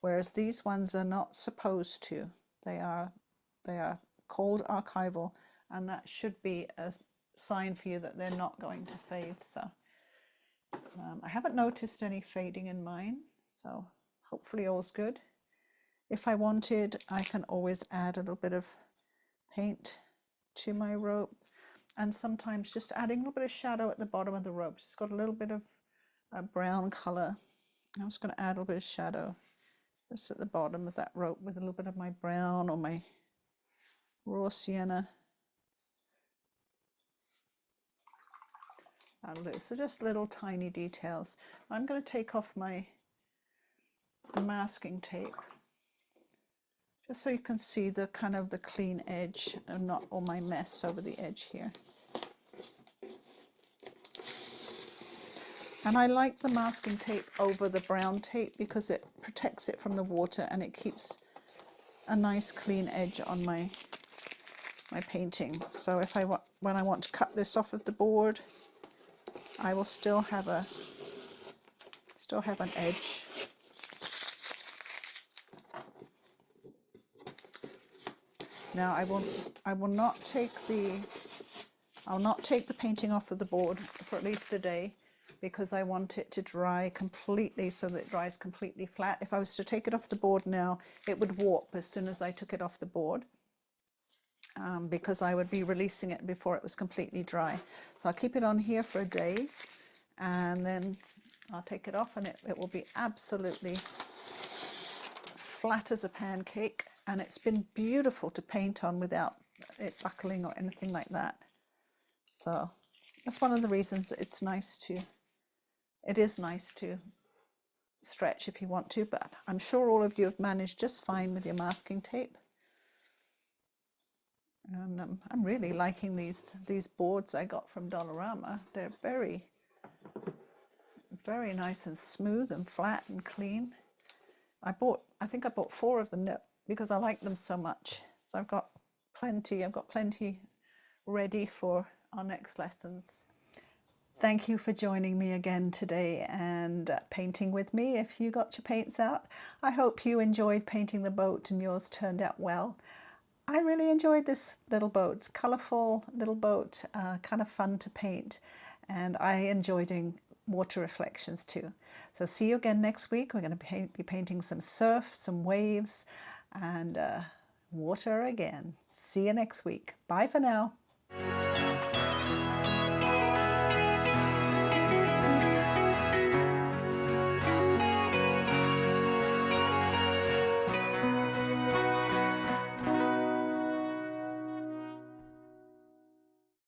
Whereas these ones are not supposed to. They are called archival, and that should be a sign for you that they're not going to fade. So I haven't noticed any fading in mine, so hopefully all's good. If I wanted, I can always add a little bit of paint to my rope, and sometimes just adding a little bit of shadow at the bottom of the rope. It's got a little bit of a brown color. I'm just going to add a little bit of shadow just at the bottom of that rope with a little bit of my brown or my raw sienna. So just little tiny details. I'm going to take off my masking tape just so you can see the kind of the clean edge and not all my mess over the edge here. And I like the masking tape over the brown tape because it protects it from the water and it keeps a nice clean edge on my painting. So if when I want to cut this off of the board, I will still have an edge. Now I'll not take the painting off of the board for at least a day, because I want it to dry completely so that it dries completely flat. If I was to take it off the board now, it would warp as soon as I took it off the board, because I would be releasing it before it was completely dry. So I'll keep it on here for a day, and then I'll take it off, and it will be absolutely flat as a pancake, and it's been beautiful to paint on without it buckling or anything like that. So that's one of the reasons it is nice to stretch if you want to, but I'm sure all of you have managed just fine with your masking tape. And I'm really liking these boards I got from Dollarama. They're very, very nice and smooth and flat and clean. I think I bought 4 of them because I like them so much. So I've got plenty ready for our next lessons. Thank you for joining me again today and painting with me. If you got your paints out, I hope you enjoyed painting the boat and yours turned out well. I really enjoyed this little boat. It's a colourful little boat, kind of fun to paint, and I enjoy doing water reflections too. So see you again next week. We're going to be painting some surf, some waves, and water again. See you next week. Bye for now.